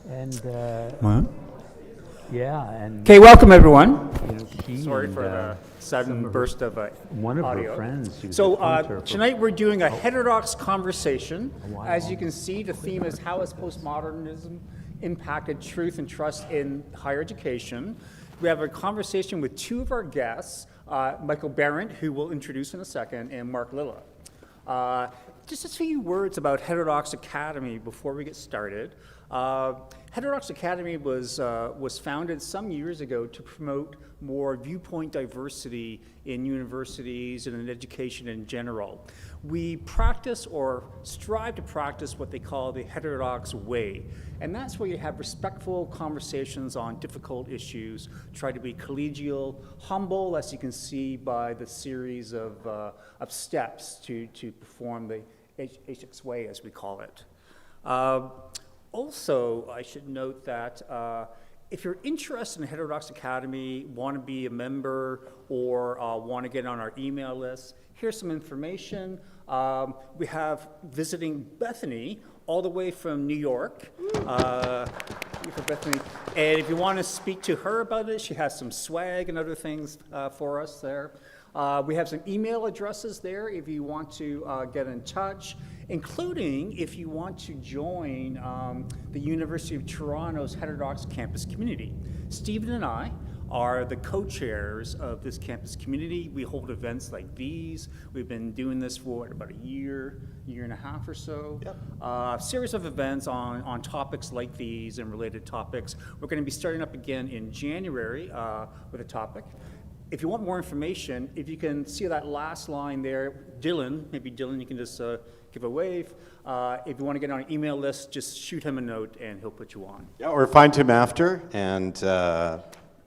And Okay, welcome everyone. Sorry for the sudden burst of one of audio. her friends. So tonight we're doing a heterodox conversation. As you can see, the theme is how has postmodernism impacted truth and trust in higher education. We have a conversation with two of our guests, Michel Behrent, who we'll introduce in a second, and Mark Lilla. Just a few words about Heterodox Academy before we get started. Heterodox Academy was founded some years ago to promote more viewpoint diversity in universities and in education in general. We practice or strive to practice what they call the heterodox way. And that's where you have respectful conversations on difficult issues, try to be collegial, humble, as you can see by the series of steps to perform the HX way, as we call it. Also, I should note that if you're interested in Heterodox Academy, want to be a member, or want to get on our email list, here's some information. We have visiting Bethany all the way from New York. For Bethany. And if you want to speak to her about it, she has some swag and other things for us there. We have some email addresses there if you want to get in touch, including if you want to join the University of Toronto's Heterodox Campus Community. Stephen and I are the co-chairs of this campus community. We hold events like these. We've been doing this for about a year and a half or so. Yep. A series of events on topics like these and related topics. We're going to be starting up again in January with a topic. If you want more information, if you can see that last line there, Dylan, maybe Dylan, you can just give a wave. If you want to get on an email list, just shoot him a note and he'll put you on. Yeah, or find him after and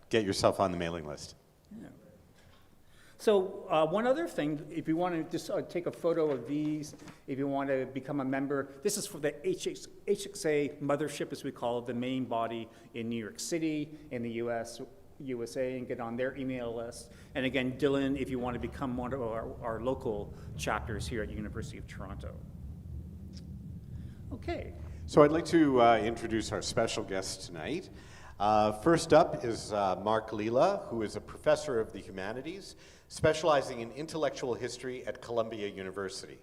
get yourself on the mailing list. Yeah. So one other thing, if you want to just take a photo of these, if you want to become a member, this is for the HXA mothership, as we call it, the main body in New York City, in the USA, and get on their email list. And again, Dylan, if you want to become one of our local chapters here at the University of Toronto. Okay. So I'd like to introduce our special guest tonight. First up is Mark Lilla, who is a professor of the humanities, specializing in intellectual history at Columbia University.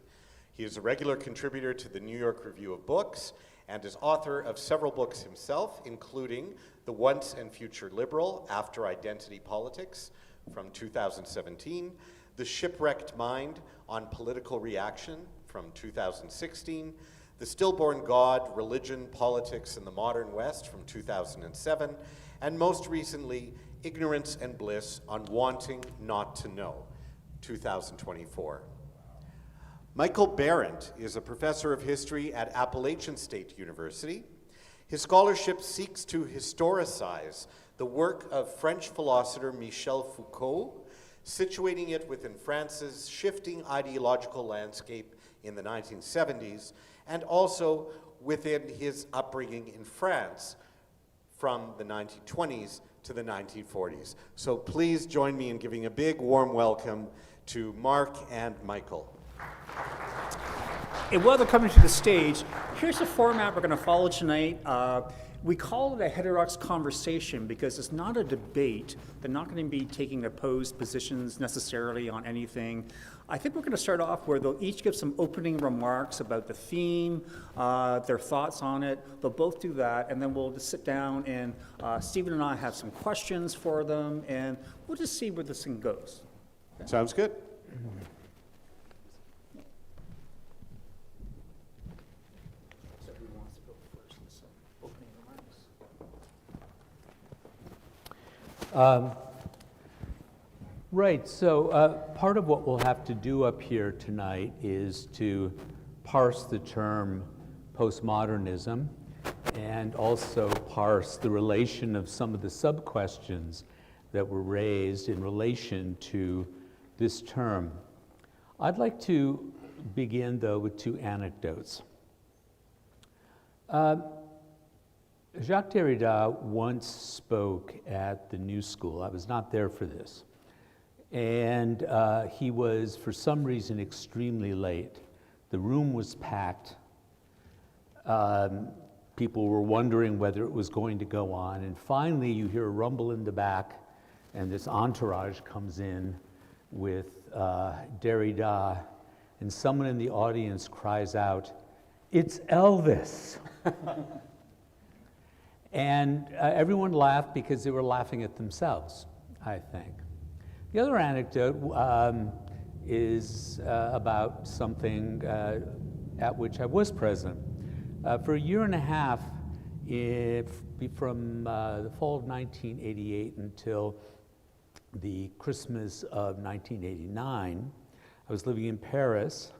He is a regular contributor to the New York Review of Books and is author of several books himself, including The Once and Future Liberal, After Identity Politics, from 2017, The Shipwrecked Mind on Political Reaction, from 2016, The Stillborn God, Religion, Politics, and the Modern West, from 2007, and most recently, Ignorance and Bliss on Wanting Not to Know, 2024. Michel Behrent is a professor of history at Appalachian State University. His scholarship seeks to historicize the work of French philosopher Michel Foucault, situating it within France's shifting ideological landscape in the 1970s, and also within his upbringing in France from the 1920s to the 1940s. So please join me in giving a big warm welcome to Mark and Michel. And while they're coming to the stage, here's the format we're going to follow tonight. We call it a heterodox conversation because it's not a debate. They're not going to be taking opposed positions necessarily on anything. I think we're going to start off where they'll each give some opening remarks about the theme, their thoughts on it. They'll both do that, and then we'll just sit down and Stephen and I have some questions for them, and we'll just see where this thing goes. Okay. Sounds good. Right, so part of what we'll have to do up here tonight is to parse the term postmodernism and also parse the relation of some of the sub-questions that were raised in relation to this term. I'd like to begin, though, with two anecdotes. Jacques Derrida once spoke at the New School. I was not there for this. And he was, for some reason, extremely late. The room was packed. people were wondering whether it was going to go on. And finally, you hear a rumble in the back, and this entourage comes in with Derrida, and someone in the audience cries out, "It's Elvis!" And everyone laughed because they were laughing at themselves, I think. The other anecdote is about something at which I was present. For a year and a half, from the fall of 1988 until the Christmas of 1989, I was living in Paris,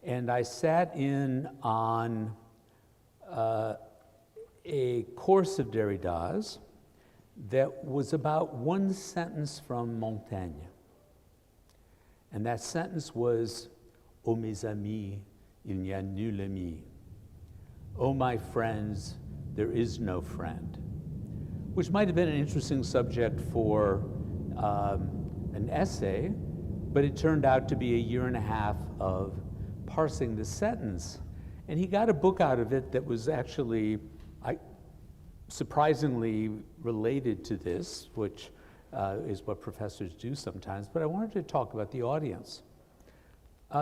and I sat in on a course of Derrida's that was about one sentence from Montaigne. And that sentence was, "Oh mes amis, il n'y a nul ami." "Oh my friends, there is no friend," which might have been an interesting subject for an essay, but it turned out to be a year and a half of parsing the sentence. And he got a book out of it that was actually surprisingly related to this, which is what professors do sometimes, but I wanted to talk about the audience.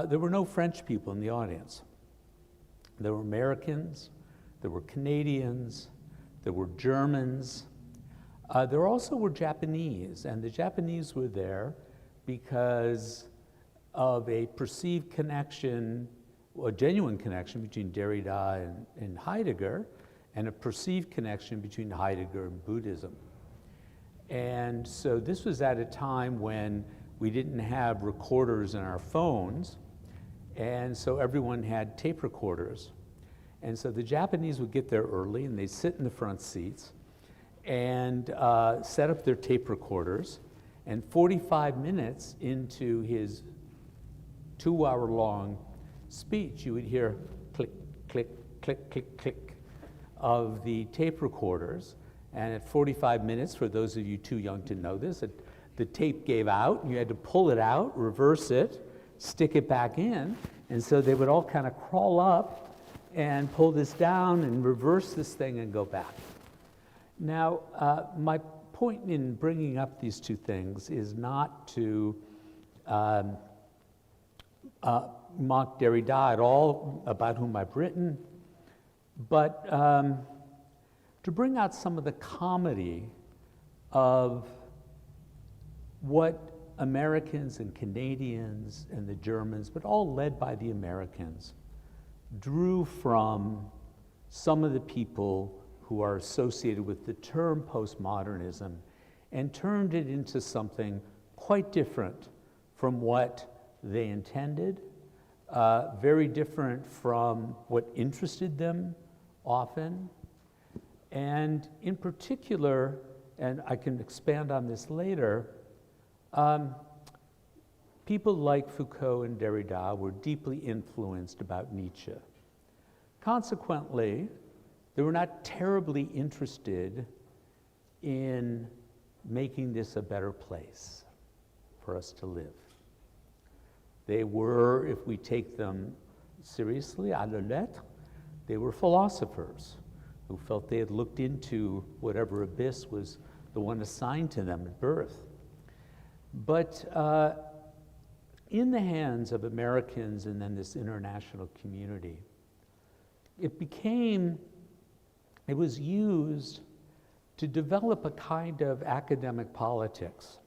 There were no French people in the audience. There were Americans, there were Canadians, there were Germans. There also were Japanese, and the Japanese were there because of a perceived connection, a genuine connection between Derrida and Heidegger, and a perceived connection between Heidegger and Buddhism. And so this was at a time when we didn't have recorders in our phones, and so everyone had tape recorders. And so the Japanese would get there early, and they'd sit in the front seats and set up their tape recorders, and 45 minutes into his 2-hour-long speech, you would hear click, click, click, click, click of the tape recorders. And at 45 minutes, for those of you too young to know this, the tape gave out, and you had to pull it out, reverse it, stick it back in, and so they would all kind of crawl up and pull this down and reverse this thing and go back. Now, my point in bringing up these two things is not to mock Derrida at all, about whom I've written, but to bring out some of the comedy of what Americans and Canadians and the Germans, but all led by the Americans, drew from some of the people who are associated with the term postmodernism and turned it into something quite different from what they intended, very different from what interested them often. And in particular, and I can expand on this later, people like Foucault and Derrida were deeply influenced about Nietzsche. Consequently, they were not terribly interested in making this a better place for us to live. They were, if we take them seriously, à la lettre, they were philosophers who felt they had looked into whatever abyss was the one assigned to them at birth. But in the hands of Americans and then this international community, it was used to develop a kind of academic politics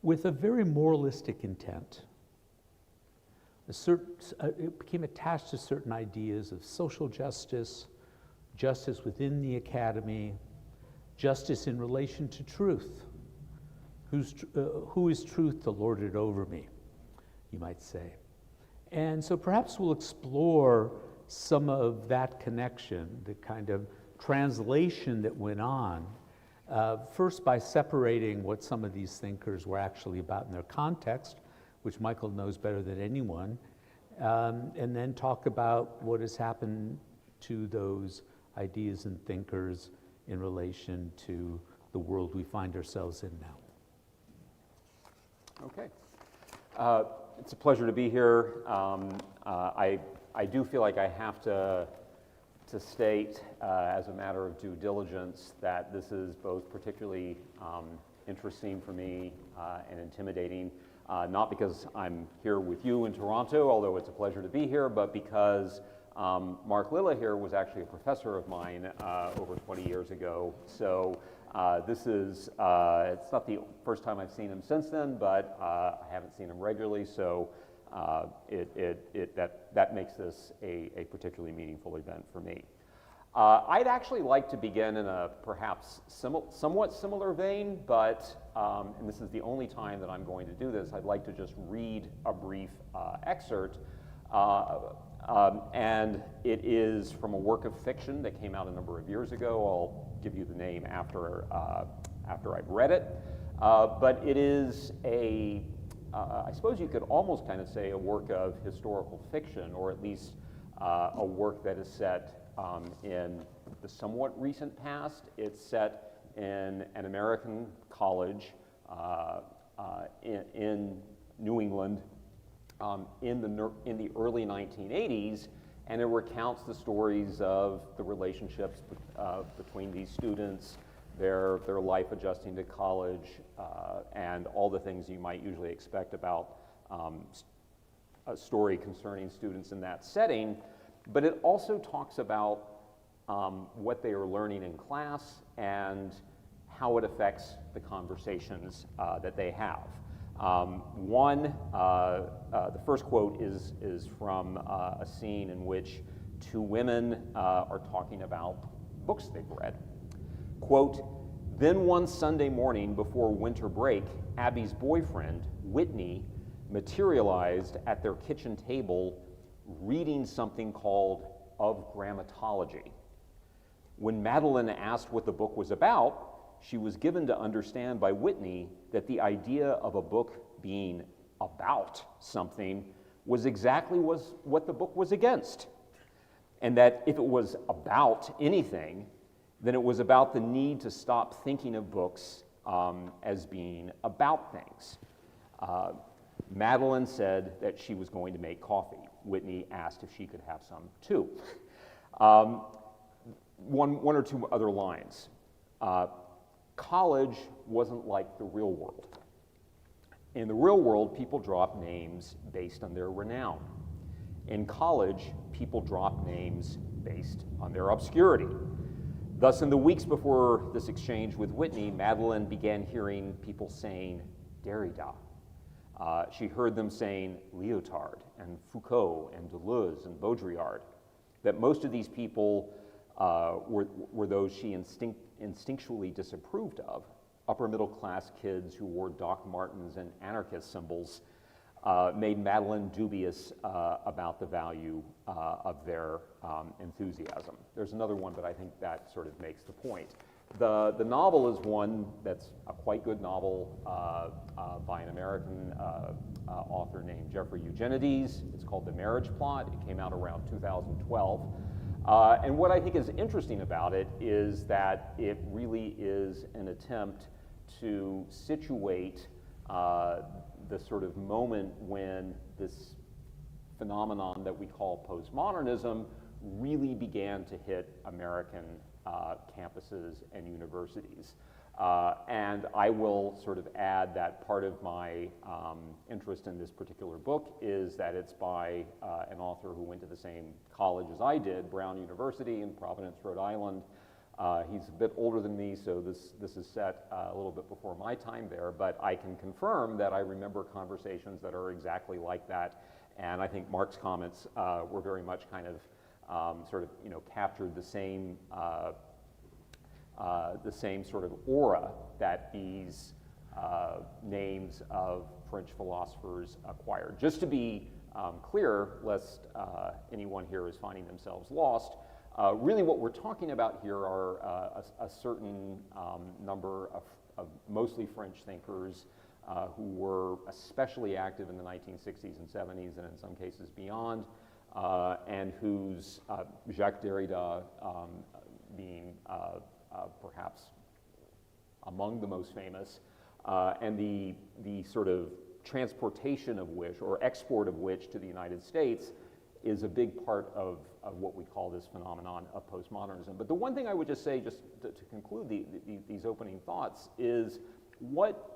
with a very moralistic intent. It became attached to certain ideas of social justice, justice within the academy, justice in relation to truth. Who is truth to lord it over me, you might say. And so perhaps we'll explore some of that connection, the kind of translation that went on, first by separating what some of these thinkers were actually about in their context, which Michael knows better than anyone, and then talk about what has happened to those ideas and thinkers in relation to the world we find ourselves in now. Okay. It's a pleasure to be here. I do feel like I have to to state as a matter of due diligence that this is both particularly interesting for me and intimidating, not because I'm here with you in Toronto, although it's a pleasure to be here, but because Mark Lilla here was actually a professor of mine over 20 years ago. So this is, it's not the first time I've seen him since then, but I haven't seen him regularly, so that makes this a particularly meaningful event for me. I'd actually like to begin in a perhaps somewhat similar vein, but, and this is the only time that I'm going to do this, I'd like to just read a brief excerpt. And it is from a work of fiction that came out a number of years ago. I'll give you the name after I've read it. But it is I suppose you could almost kind of say a work of historical fiction, or at least a work that is set in the somewhat recent past. It's set in an American college in New England in the early 1980s, and it recounts the stories of the relationships between these students, their life adjusting to college, and all the things you might usually expect about a story concerning students in that setting. But it also talks about what they are learning in class and how it affects the conversations that they have. The first quote is from a scene in which two women are talking about books they've read. Quote, "Then one Sunday morning before winter break, Abby's boyfriend, Whitney, materialized at their kitchen table reading something called Of Grammatology. When Madeline asked what the book was about, she was given to understand by Whitney that the idea of a book being about something was exactly what the book was against, and that if it was about anything, then it was about the need to stop thinking of books as being about things. Madeline said that she was going to make coffee. Whitney asked if she could have some too." One or two other lines. College wasn't like the real world. In the real world, people drop names based on their renown. In college, people drop names based on their obscurity. Thus, in the weeks before this exchange with Whitney, Madeline began hearing people saying Derrida. She heard them saying Lyotard and Foucault and Deleuze and Baudrillard. That most of these people were those she instinctually disapproved of. Upper middle class kids who wore Doc Martens and anarchist symbols made Madeline dubious about the value of their enthusiasm. There's another one, but I think that sort of makes the point. The novel is one that's a quite good novel by an American author named Jeffrey Eugenides. It's called The Marriage Plot. It came out around 2012. And what I think is interesting about it is that it really is an attempt to situate the sort of moment when this phenomenon that we call postmodernism really began to hit American campuses and universities. And I will sort of add that part of my interest in this particular book is that it's by an author who went to the same college as I did, Brown University in Providence, Rhode Island. He's a bit older than me, so this is set a little bit before my time there, but I can confirm that I remember conversations that are exactly like that, and I think Mark's comments were very much kind of captured the same sort of aura that these names of French philosophers acquired. Just to be clear, lest anyone here is finding themselves lost, really what we're talking about here are a certain number of mostly French thinkers who were especially active in the 1960s and 70s, and in some cases beyond, and whose Jacques Derrida being perhaps among the most famous, and the sort of transportation of which, or export of which, to the United States is a big part of what we call this phenomenon of postmodernism. But the one thing I would just say, just to conclude these opening thoughts, is what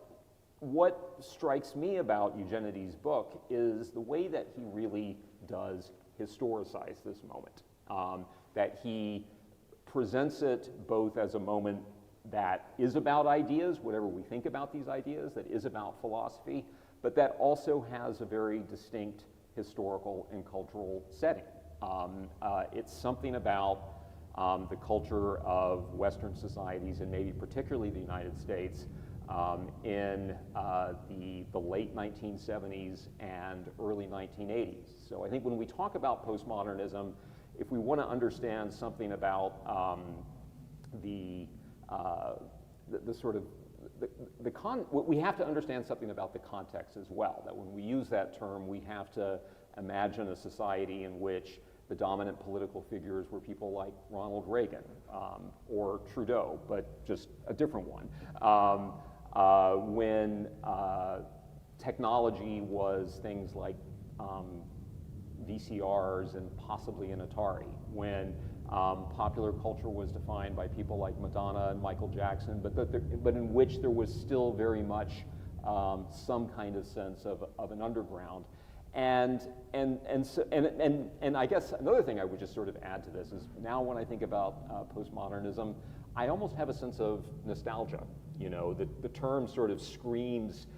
strikes me about Eugenides' book is the way that he really does historicize this moment. That he presents it both as a moment that is about ideas, whatever we think about these ideas, that is about philosophy, but that also has a very distinct historical and cultural setting. It's something about the culture of Western societies, and maybe particularly the United States, in the late 1970s and early 1980s. So I think when we talk about postmodernism, if we want to understand something about we have to understand something about the context as well. That when we use that term, we have to imagine a society in which the dominant political figures were people like Ronald Reagan or Trudeau, but just a different one. When technology was things like VCRs and possibly an Atari, when popular culture was defined by people like Madonna and Michael Jackson, but in which there was still very much some kind of sense of an underground. And I guess another thing I would just sort of add to this is now when I think about postmodernism, I almost have a sense of nostalgia. You know, the term sort of screams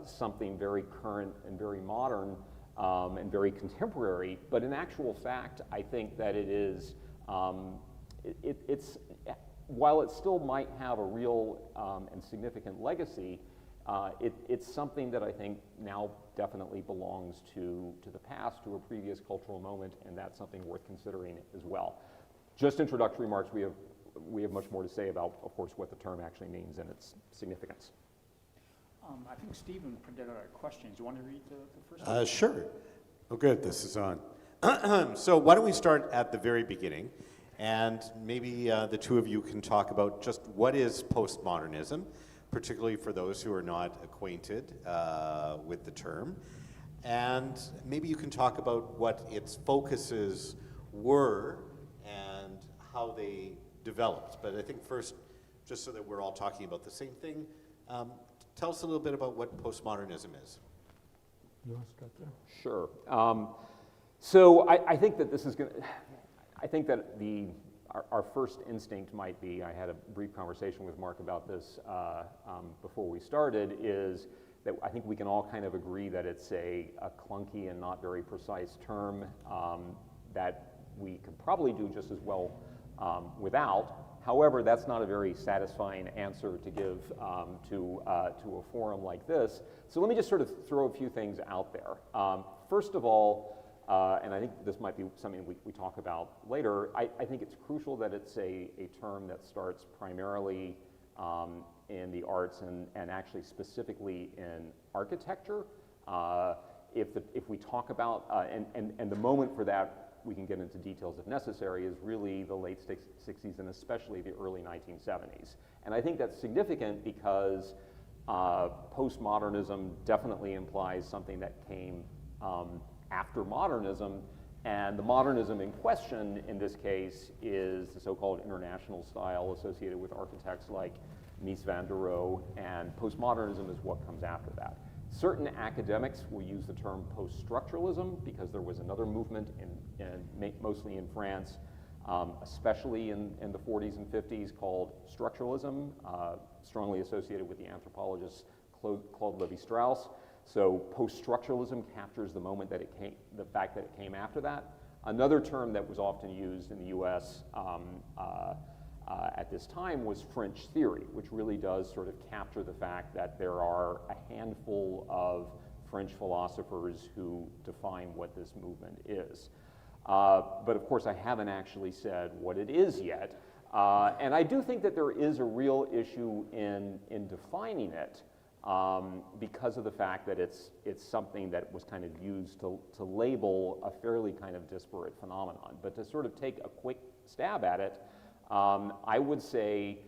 something very current and very modern and very contemporary, but in actual fact, I think that it is, it's while it still might have a real and significant legacy, it's something that I think now definitely belongs to the past, to a previous cultural moment, and that's something worth considering as well. Just introductory remarks. We have much more to say about, of course, what the term actually means and its significance. I think Stephen printed out our questions. Do you want to read the first one? Sure. Oh, good. This is on. So why don't we start at the very beginning, and maybe the two of you can talk about just what is postmodernism, particularly for those who are not acquainted with the term, and maybe you can talk about what its focuses were and how they developed. But I think first, just so that we're all talking about the same thing, tell us a little bit about what postmodernism is. You want to start there? Sure. So I think that this is going to, I think that our first instinct might be, I had a brief conversation with Mark about this before we started, is that I think we can all kind of agree that it's a clunky and not very precise term that we could probably do just as well without. However, that's not a very satisfying answer to give to a forum like this. So let me just sort of throw a few things out there. First of all, and I think this might be something we talk about later, I think it's crucial that it's a term that starts primarily in the arts and actually specifically in architecture. If we talk about, and the moment for that, we can get into details if necessary, is really the late 60s and especially the early 1970s. And I think that's significant because postmodernism definitely implies something that came after modernism, and the modernism in question in this case is the so-called international style associated with architects like Mies van der Rohe, and postmodernism is what comes after that. Certain academics will use the term post-structuralism because there was another movement mostly in France, especially in the 40s and 50s, called Structuralism, strongly associated with the anthropologist Claude Lévi-Strauss. So post-structuralism captures the moment that it came, the fact that it came after that. Another term that was often used in the US at this time was French theory, which really does sort of capture the fact that there are a handful of French philosophers who define what this movement is. But of course, I haven't actually said what it is yet. And I do think that there is a real issue in defining it because of the fact that it's something that was kind of used to label a fairly kind of disparate phenomenon. But to sort of take a quick stab at it, I would say,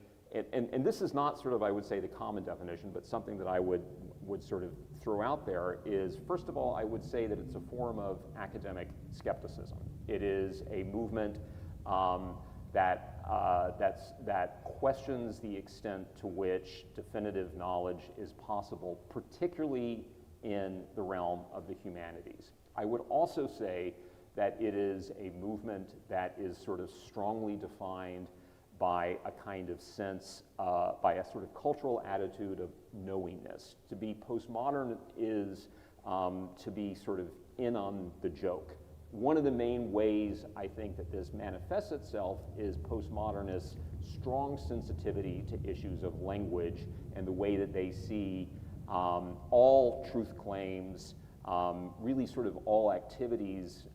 and this is not sort of, I would say, the common definition, but something that I would sort of throw out there is, first of all, I would say that it's a form of academic skepticism. It is a movement that questions the extent to which definitive knowledge is possible, particularly in the realm of the humanities. I would also say that it is a movement that is sort of strongly defined by a kind of sense, by a sort of cultural attitude of knowingness. To be postmodern is to be sort of in on the joke. One of the main ways I think that this manifests itself is postmodernists' strong sensitivity to issues of language and the way that they see all truth claims, really sort of all activities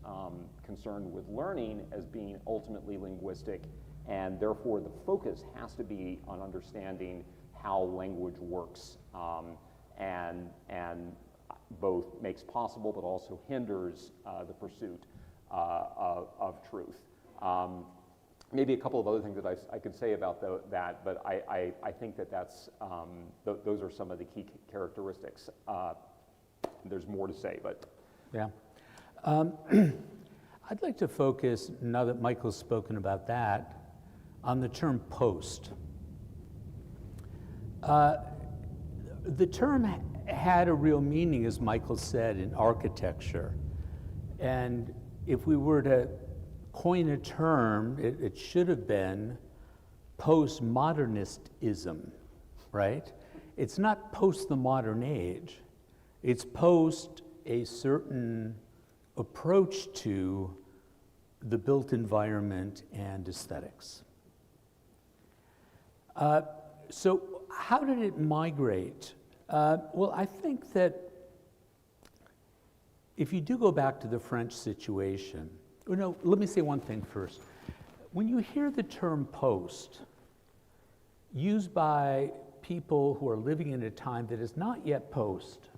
concerned with learning as being ultimately linguistic, and therefore the focus has to be on understanding how language works and both makes possible but also hinders the pursuit of truth. Maybe a couple of other things that I could say about that, but I think that those are some of the key characteristics. There's more to say, but. Yeah. I'd like to focus, now that Michael's spoken about that, on the term post. The term had a real meaning, as Michael said, in architecture. And if we were to coin a term, it should have been postmodernistism, right? It's not post the modern age. It's post a certain approach to the built environment and aesthetics. So how did it migrate? Well, I think that if you do go back to the French situation, no, let me say one thing first. When you hear the term post used by people who are living in a time that is not yet post,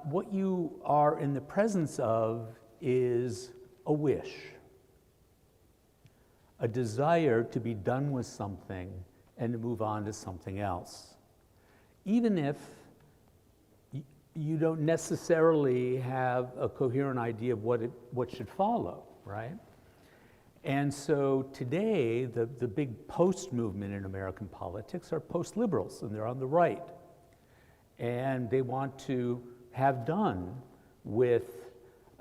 what you are in the presence of is a wish, a desire to be done with something and to move on to something else, even if you don't necessarily have a coherent idea of what should follow, right? And so today, the big post movement in American politics are post-liberals, and they're on the right. And they want to have done with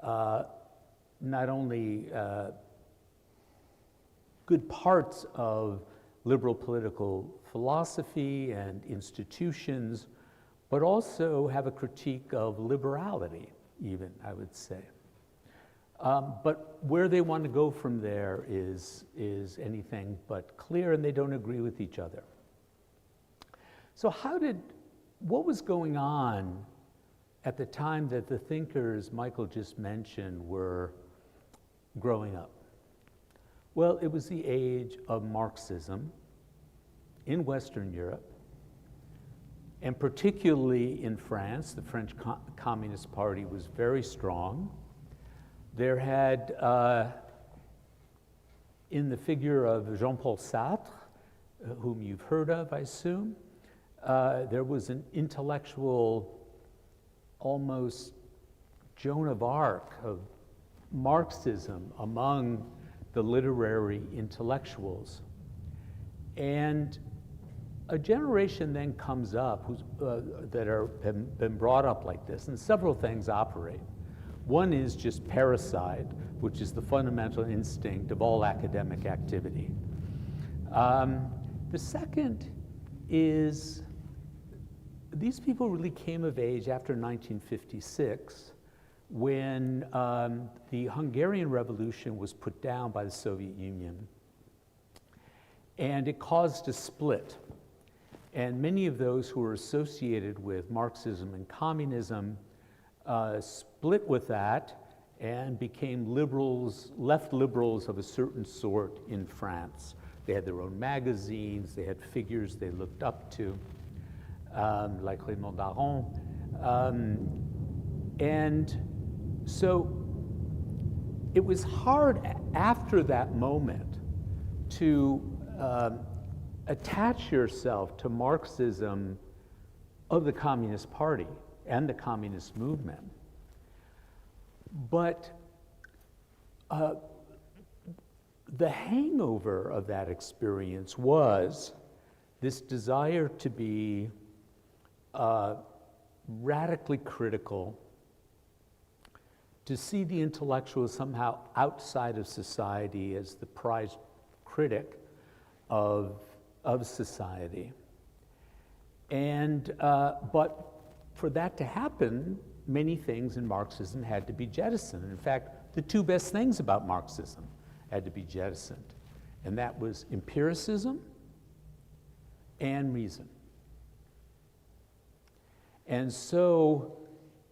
not only good parts of liberal political philosophy and institutions, but also have a critique of liberality, even, I would say. But where they want to go from there is anything but clear, and they don't agree with each other. So what was going on at the time that the thinkers Michael just mentioned were growing up? Well, it was the age of Marxism in Western Europe, and particularly in France. The French Communist Party was very strong. There had, in the figure of Jean-Paul Sartre, whom you've heard of, I assume, there was an intellectual, almost Joan of Arc of Marxism among the literary intellectuals. And a generation then comes up that have been brought up like this, and several things operate. One is just parricide, which is the fundamental instinct of all academic activity. The second is these people really came of age after 1956, when the Hungarian Revolution was put down by the Soviet Union. And it caused a split. And many of those who were associated with Marxism and communism split with that and became liberals, left liberals of a certain sort in France. They had their own magazines, they had figures they looked up to, like Raymond Aron. And so it was hard after that moment to attach yourself to Marxism of the Communist Party and the communist movement. But the hangover of that experience was this desire to be radically critical, to see the intellectual somehow outside of society as the prized critic of society. And, but for that to happen, many things in Marxism had to be jettisoned. In fact, the two best things about Marxism had to be jettisoned, and that was empiricism and reason. And so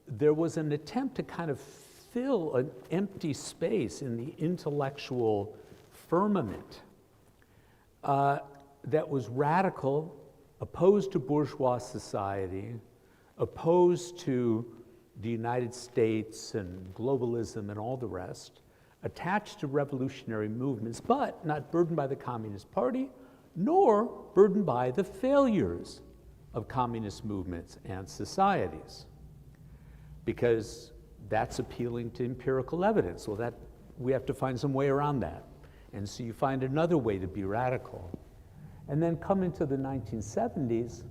there was an attempt to kind of fill an empty space in the intellectual firmament that was radical, opposed to bourgeois society, opposed to the United States and globalism and all the rest, attached to revolutionary movements, but not burdened by the Communist Party, nor burdened by the failures of communist movements and societies, because that's appealing to empirical evidence. Well, that we have to find some way around that. And so you find another way to be radical. And then come into the 1970s,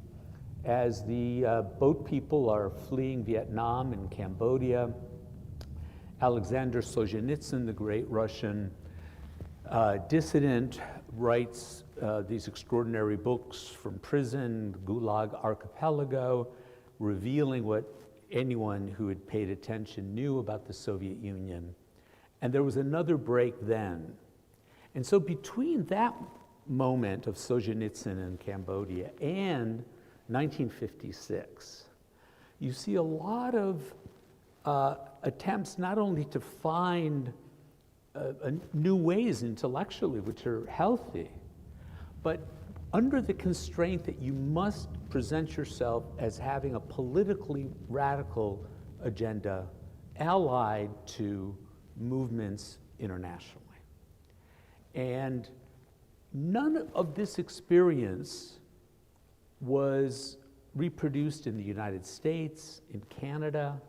as the boat people are fleeing Vietnam and Cambodia, Alexander Solzhenitsyn, the great Russian dissident, writes these extraordinary books from prison, Gulag Archipelago, revealing what anyone who had paid attention knew about the Soviet Union. And there was another break then. And so between that moment of Solzhenitsyn in Cambodia and 1956, you see a lot of attempts not only to find new ways intellectually, which are healthy, but under the constraint that you must present yourself as having a politically radical agenda allied to movements internationally. And none of this experience was reproduced in the United States, in Canada,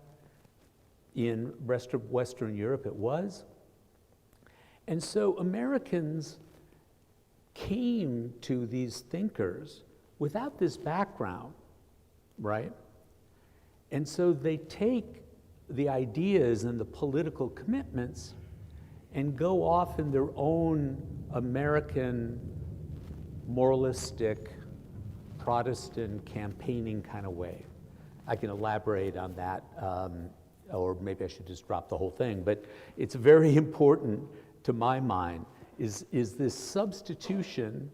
in rest of Western Europe. It was. And so Americans came to these thinkers without this background, right? And so they take the ideas and the political commitments and go off in their own American moralistic Protestant campaigning kind of way. I can elaborate on that, or maybe I should just drop the whole thing, but it's very important to my mind is this substitution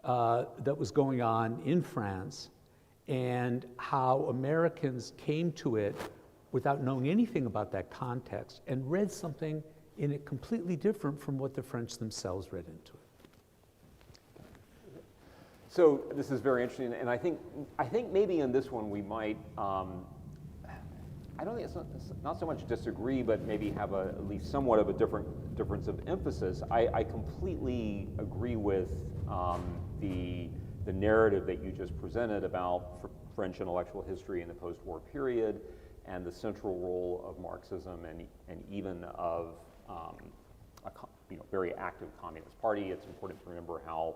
that was going on in France, and how Americans came to it without knowing anything about that context and read something in it completely different from what the French themselves read into it. So this is very interesting, and I think maybe in this one we might, I don't think it's not so much disagree, but maybe have at least somewhat of a difference of emphasis. I completely agree with the narrative that you just presented about French intellectual history in the post-war period, and the central role of Marxism and even of a very active Communist Party. It's important to remember how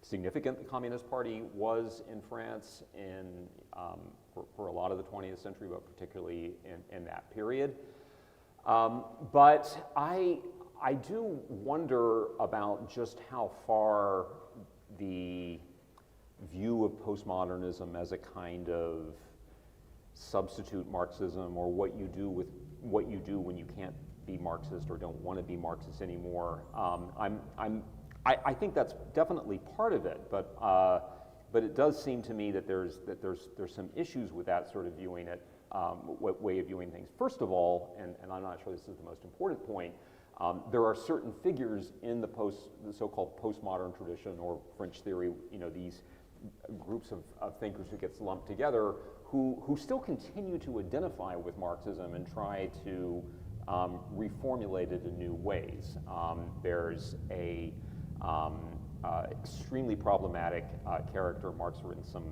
significant the Communist Party was in France for a lot of the 20th century, but particularly in that period. But I do wonder about just how far the view of postmodernism as a kind of substitute Marxism, or what you do when you can't be Marxist or don't want to be Marxist anymore. I think that's definitely part of it, but it does seem to me that there's some issues with that sort of viewing it, way of viewing things. First of all, and I'm not sure this is the most important point, there are certain figures in the so-called postmodern tradition or French theory, these groups of thinkers who get lumped together, who still continue to identify with Marxism and try to reformulate it in new ways. There's extremely problematic character. Marx written some,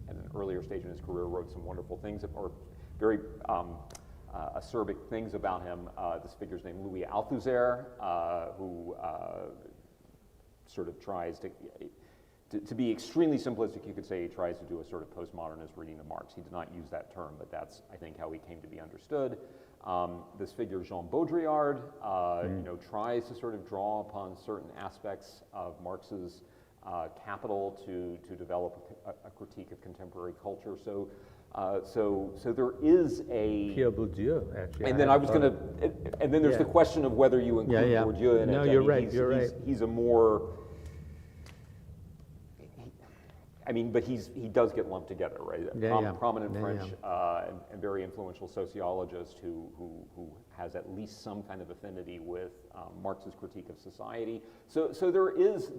at an earlier stage in his career, wrote some wonderful things, or very acerbic things about him. This figure's named Louis Althusser, who sort of tries to be extremely simplistic. You could say he tries to do a sort of postmodernist reading of Marx. He did not use that term, but that's, I think, how he came to be understood. This figure, Jean Baudrillard, you know, tries to sort of draw upon certain aspects of Marx's Capital to develop a critique of contemporary culture. So there is a Pierre Bourdieu, actually. and then I was going to, and then there's the question of whether you include Bourdieu in it. No, I you're mean, right. You're right. He's a more, I mean, but he does get lumped together, right? Prominent French and very influential sociologist who has at least some kind of affinity with Marx's critique of society. So there is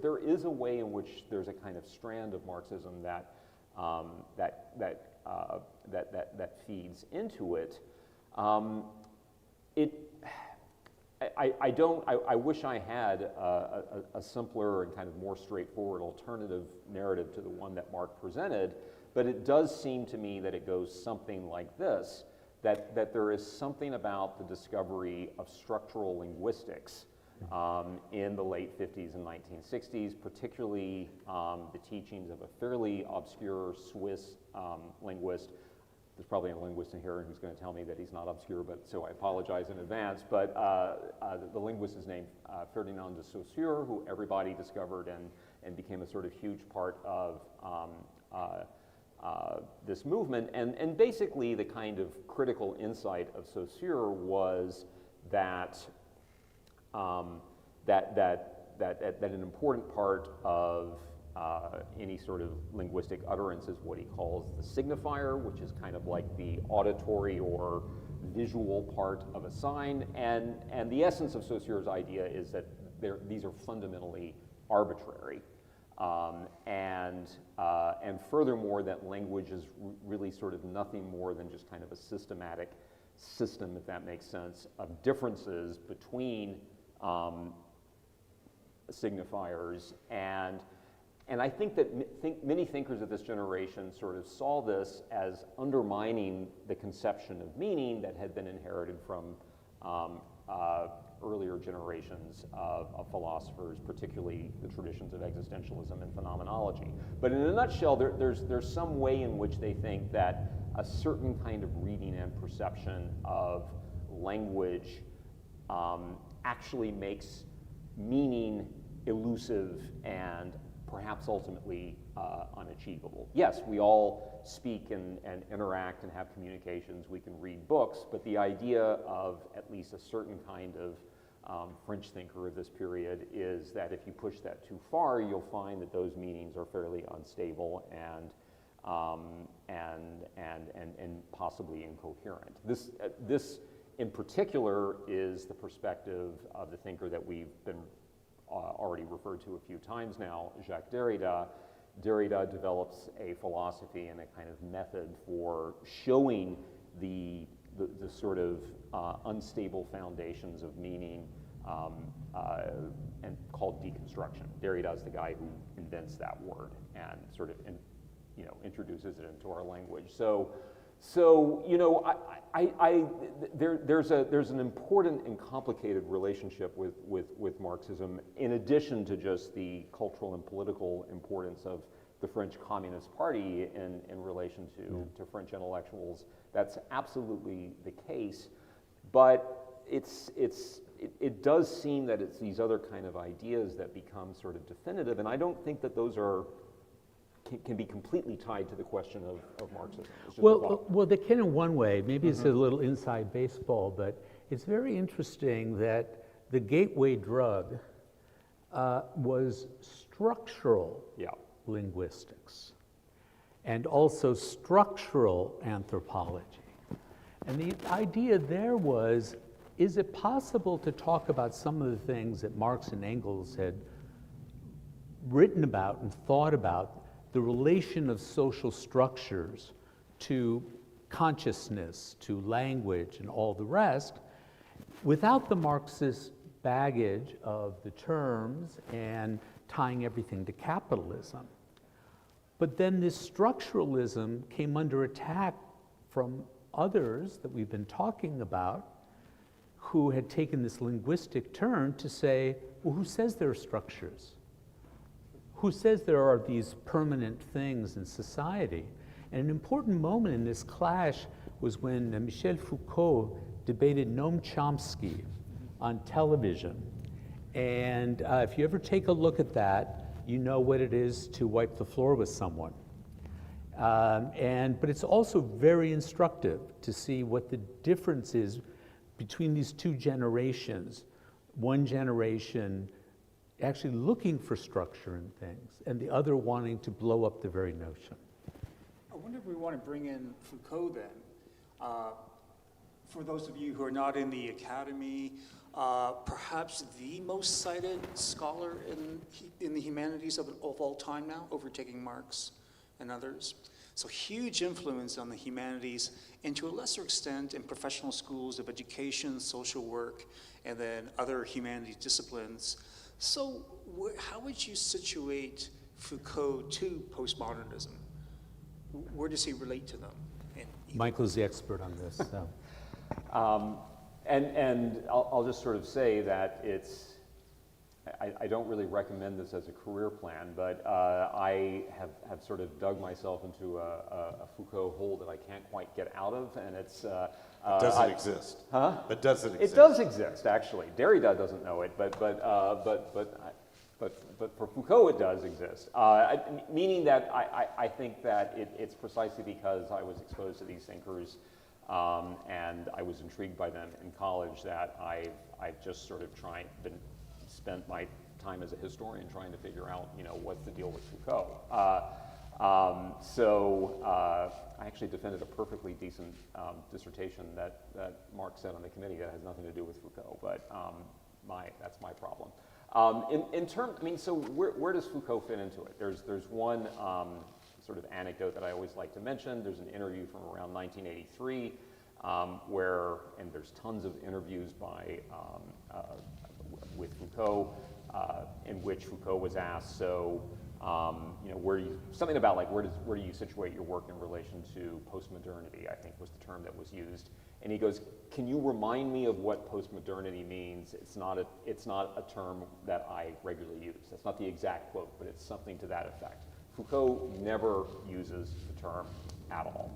a way in which there's a kind of strand of Marxism that feeds into it. I wish I had a simpler and kind of more straightforward alternative narrative to the one that Mark presented, but it does seem to me that it goes something like this, that there is something about the discovery of structural linguistics in the late 50s and 1960s, particularly the teachings of a fairly obscure Swiss linguist. There's probably a linguist in here who's going to tell me that he's not obscure, but so I apologize in advance. But the linguist is named Ferdinand de Saussure, who everybody discovered and became a sort of huge part of this movement. And basically, the kind of critical insight of Saussure was that that an important part of any sort of linguistic utterance is what he calls the signifier, which is kind of like the auditory or visual part of a sign. And the essence of Saussure's idea is that these are fundamentally arbitrary. And furthermore, that language is really sort of nothing more than just kind of a systematic system, if that makes sense, of differences between signifiers. And I think that many thinkers of this generation sort of saw this as undermining the conception of meaning that had been inherited from earlier generations of philosophers, particularly the traditions of existentialism and phenomenology. But in a nutshell, there's some way in which they think that a certain kind of reading and perception of language actually makes meaning elusive and perhaps ultimately unachievable. Yes, we all speak and interact and have communications, we can read books, but the idea of at least a certain kind of French thinker of this period is that if you push that too far, you'll find that those meanings are fairly unstable and possibly incoherent. This in particular is the perspective of the thinker that we've been already referred to a few times now, Jacques Derrida. Derrida develops a philosophy and a kind of method for showing the sort of unstable foundations of meaning and called deconstruction. Derrida is the guy who invents that word and sort of introduces it into our language. So you know, there's an important and complicated relationship with Marxism, in addition to just the cultural and political importance of the French Communist Party in relation to French intellectuals. That's absolutely the case, but it does seem that it's these other kind of ideas that become sort of definitive, and I don't think that those can be completely tied to the question of Marxism. Well, they can in one way. Maybe it's a little inside baseball, but it's very interesting that the gateway drug was structural linguistics and also structural anthropology. And the idea there was, is it possible to talk about some of the things that Marx and Engels had written about and thought about, the relation of social structures to consciousness, to language, and all the rest, without the Marxist baggage of the terms and tying everything to capitalism. But then this structuralism came under attack from others that we've been talking about, who had taken this linguistic turn to say, well, who says there are structures? Who says there are these permanent things in society? And an important moment in this clash was when Michel Foucault debated Noam Chomsky on television. And if you ever take a look at that, you know what it is to wipe the floor with someone. But it's also very instructive to see what the difference is between these two generations. One generation actually looking for structure in things, and the other wanting to blow up the very notion. I wonder if we want to bring in Foucault then. For those of you who are not in the academy, perhaps the most cited scholar in the humanities of all time now, overtaking Marx and others. So huge influence on the humanities, and to a lesser extent in professional schools of education, social work, and then other humanities disciplines. So how would you situate Foucault to postmodernism? Where does he relate to them? Michael's the expert on this. So. And I'll just sort of say that I don't really recommend this as a career plan, but I have sort of dug myself into a Foucault hole that I can't quite get out of, and it's... It doesn't exist. Huh? It doesn't exist. It does exist, actually. Derrida doesn't know it, but for Foucault it does exist. Meaning that I think that it's precisely because I was exposed to these thinkers and I was intrigued by them in college that I've just sort of spent my time as a historian trying to figure out, what's the deal with Foucault. I actually defended a perfectly decent dissertation that Mark said on the committee that has nothing to do with Foucault, but that's my problem. So where does Foucault fit into it? There's one sort of anecdote that I always like to mention. There's an interview from around 1983 and there's tons of interviews with Foucault in which Foucault was asked, something about like where do you situate your work in relation to postmodernity, I think was the term that was used. And he goes, can you remind me of what postmodernity means? It's not a term that I regularly use. That's not the exact quote, but it's something to that effect. Foucault never uses the term at all.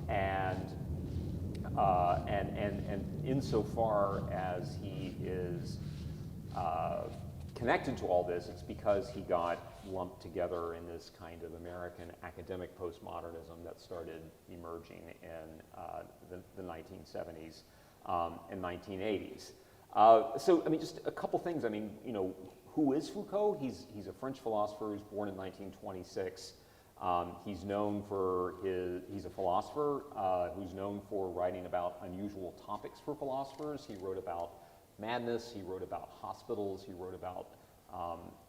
And insofar as he is connected to all this, it's because he got lumped together in this kind of American academic postmodernism that started emerging in the 1970s and 1980s. Just a couple things. Who is Foucault? He's a French philosopher who's born in 1926. He's a philosopher who's known for writing about unusual topics for philosophers. He wrote about madness, he wrote about hospitals, he wrote about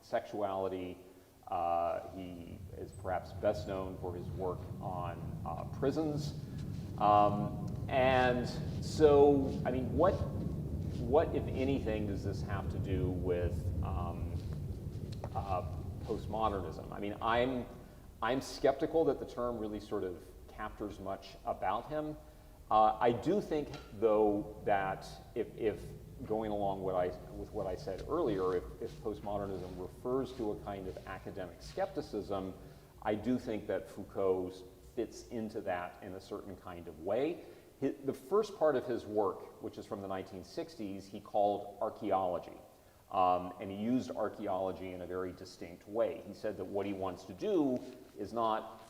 sexuality. He is perhaps best known for his work on prisons. What, if anything, does this have to do with postmodernism? I'm skeptical that the term really sort of captures much about him. I do think, though, that if going along with what I said earlier, if postmodernism refers to a kind of academic skepticism, I do think that Foucault fits into that in a certain kind of way. The first part of his work, which is from the 1960s, he called archaeology. And he used archaeology in a very distinct way. He said that what he wants to do is not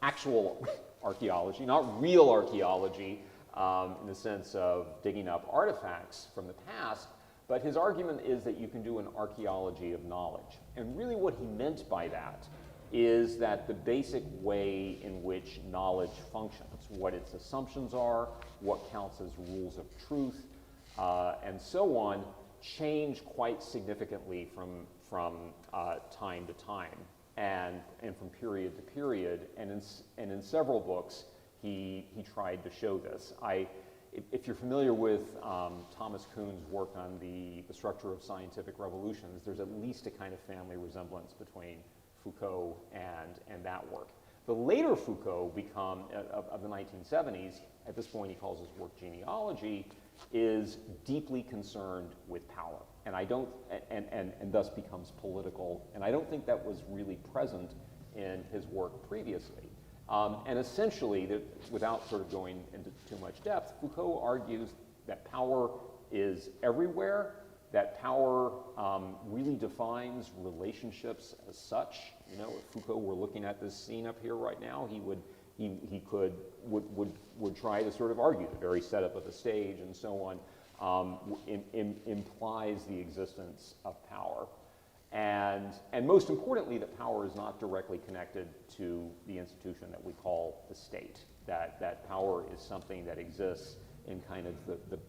actual archaeology, not real archaeology in the sense of digging up artifacts from the past, but his argument is that you can do an archaeology of knowledge. And really what he meant by that is that the basic way in which knowledge functions, what its assumptions are, what counts as rules of truth, and so on, change quite significantly from time to time and from period to period. And in several books, he tried to show this. if you're familiar with Thomas Kuhn's work on the structure of scientific revolutions, there's at least a kind of family resemblance between Foucault and that work. The later Foucault of the 1970s, at this point he calls his work genealogy, is deeply concerned with power, and thus becomes political. And I don't think that was really present in his work previously. And essentially, without sort of going into too much depth, Foucault argues that power is everywhere, that power really defines relationships as such. You know, if Foucault were looking at this scene up here right now, he would try to sort of argue the very setup of the stage and so on implies the existence of power. And most importantly, that power is not directly connected to the institution that we call the state, that power is something that exists in kind of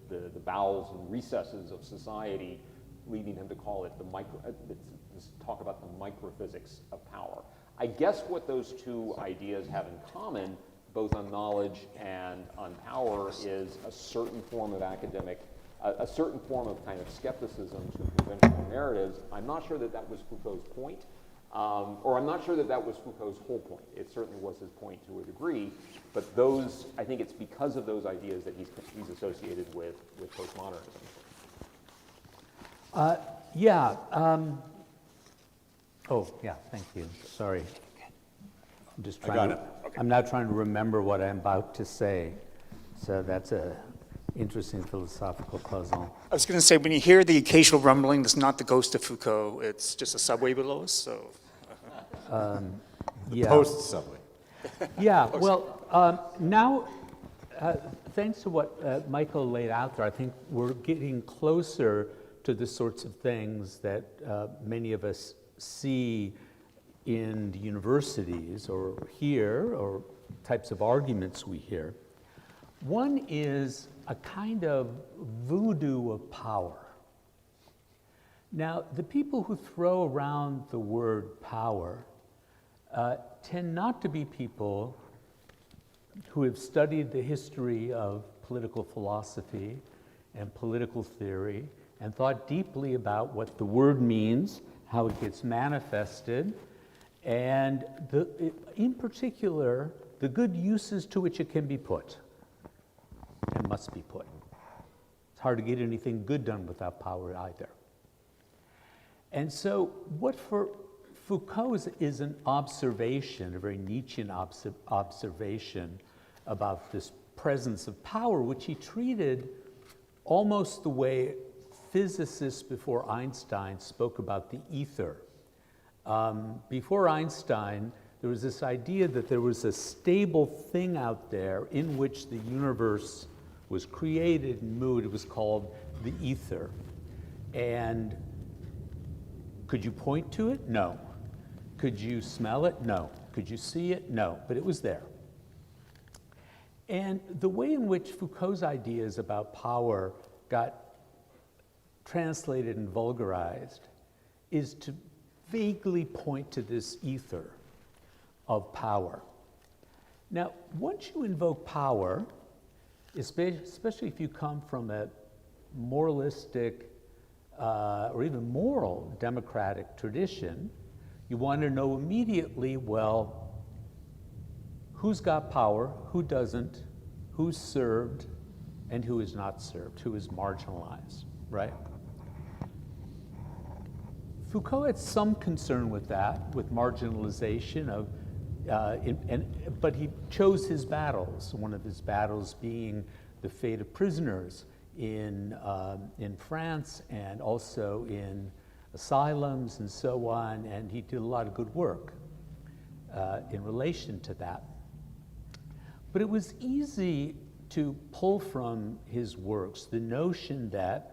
the bowels and recesses of society, leading him to call it talk about the microphysics of power. I guess what those two ideas have in common, both on knowledge and on power, is a certain form of a certain form of kind of skepticism to conventional narratives. I'm not sure that was Foucault's point, or I'm not sure that was Foucault's whole point. It certainly was his point to a degree, but I think it's because of those ideas that he's associated with postmodernism. Yeah. Thank you. Sorry. I'm just trying I got it. Okay. I'm now trying to remember what I'm about to say. So that's a interesting philosophical puzzle. I was going to say, when you hear the occasional rumbling, it's not the ghost of Foucault, it's just a subway below us, so. Yeah. Post-subway. Yeah, well, now, thanks to what Michael laid out there, I think we're getting closer to the sorts of things that many of us see in the universities or hear, or types of arguments we hear. One is a kind of voodoo of power. Now, the people who throw around the word power tend not to be people who have studied the history of political philosophy and political theory and thought deeply about what the word means, how it gets manifested, and in particular, the good uses to which it can be put and must be put. It's hard to get anything good done without power either. And so what for Foucault is an observation, a very Nietzschean observation about this presence of power, which he treated almost the way physicists before Einstein spoke about the ether. Before Einstein, there was this idea that there was a stable thing out there in which the universe was created and moved. It was called the ether. And could you point to it? No. Could you smell it? No. Could you see it? No. But it was there. And the way in which Foucault's ideas about power got translated and vulgarized is to vaguely point to this ether of power. Now, once you invoke power, especially if you come from a moralistic or even moral democratic tradition, you want to know immediately, well, who's got power, who doesn't, who's served, and who is not served, who is marginalized, right? Foucault had some concern with that, with marginalization of, but he chose his battles, one of his battles being the fate of prisoners in France and also in asylums and so on, and he did a lot of good work in relation to that. But it was easy to pull from his works the notion that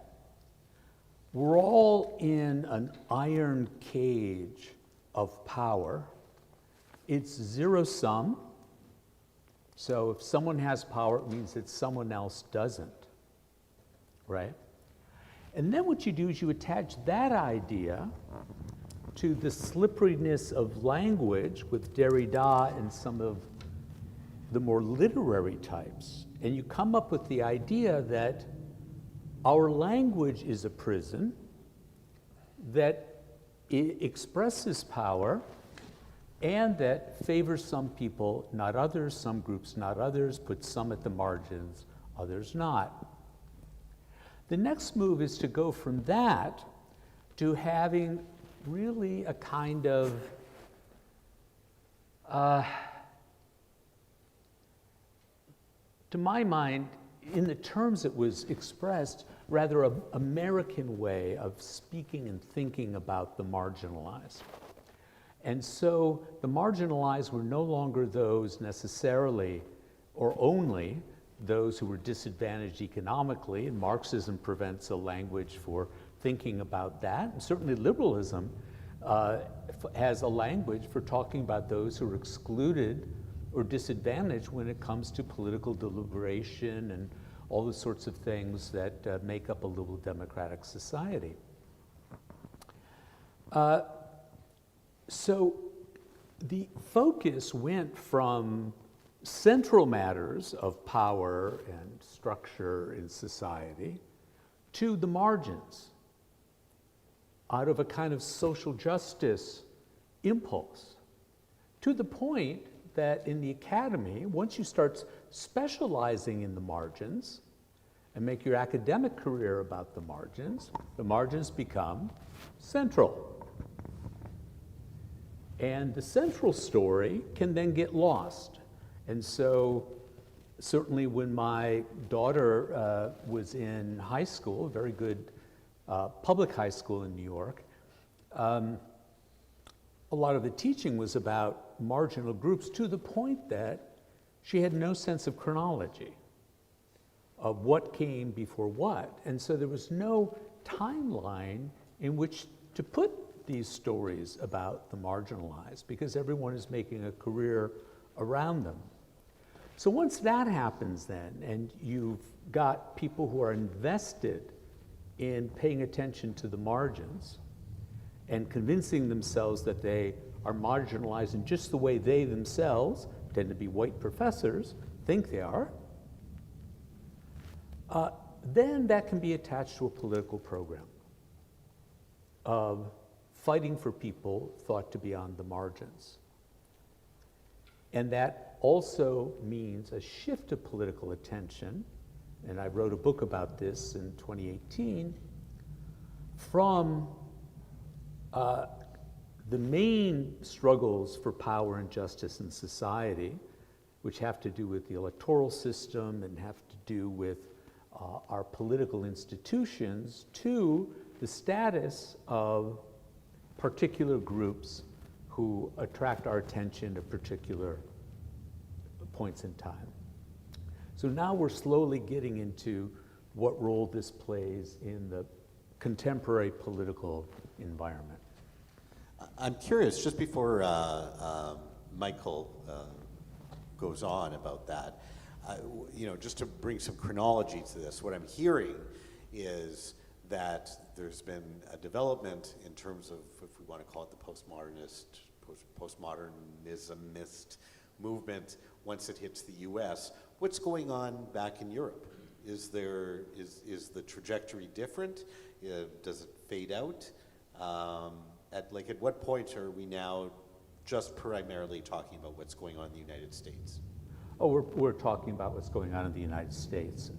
we're all in an iron cage of power. It's zero-sum. So if someone has power, it means that someone else doesn't, right? And then what you do is you attach that idea to the slipperiness of language with Derrida and some of the more literary types. And you come up with the idea that our language is a prison, that it expresses power, and that favors some people, not others, some groups, not others, puts some at the margins, others not. The next move is to go from that to having really a kind of to my mind, in the terms it was expressed, rather an American way of speaking and thinking about the marginalized. And so the marginalized were no longer those necessarily or only those who were disadvantaged economically, and Marxism prevents a language for thinking about that. And certainly liberalism has a language for talking about those who are excluded or disadvantaged when it comes to political deliberation and all the sorts of things that make up a liberal democratic society. So the focus went from central matters of power and structure in society to the margins, out of a kind of social justice impulse, to the point that in the academy, once you start specializing in the margins and make your academic career about the margins become central. And the central story can then get lost. And so certainly when my daughter was in high school, a very good public high school in New York, a lot of the teaching was about marginal groups, to the point that she had no sense of chronology of what came before what. And so there was no timeline in which to put these stories about the marginalized, because everyone is making a career around them. So once that happens then, and you've got people who are invested in paying attention to the margins and convincing themselves that they are marginalized in just the way they themselves, tend to be white professors, think they are, then that can be attached to a political program of fighting for people thought to be on the margins. And that also means a shift of political attention, and I wrote a book about this in 2018, from the main struggles for power and justice in society, which have to do with the electoral system and have to do with our political institutions, to the status of particular groups who attract our attention at particular points in time. So now we're slowly getting into what role this plays in the contemporary political environment. I'm curious, just before Michael goes on about that, just to bring some chronology to this, what I'm hearing is that there's been a development in terms of, if we want to call it the postmodernismist movement once it hits the US. What's going on back in Europe? Is the trajectory different? Does it fade out? At what point are we now just primarily talking about what's going on in the United States? Oh, we're talking about what's going on in the United States.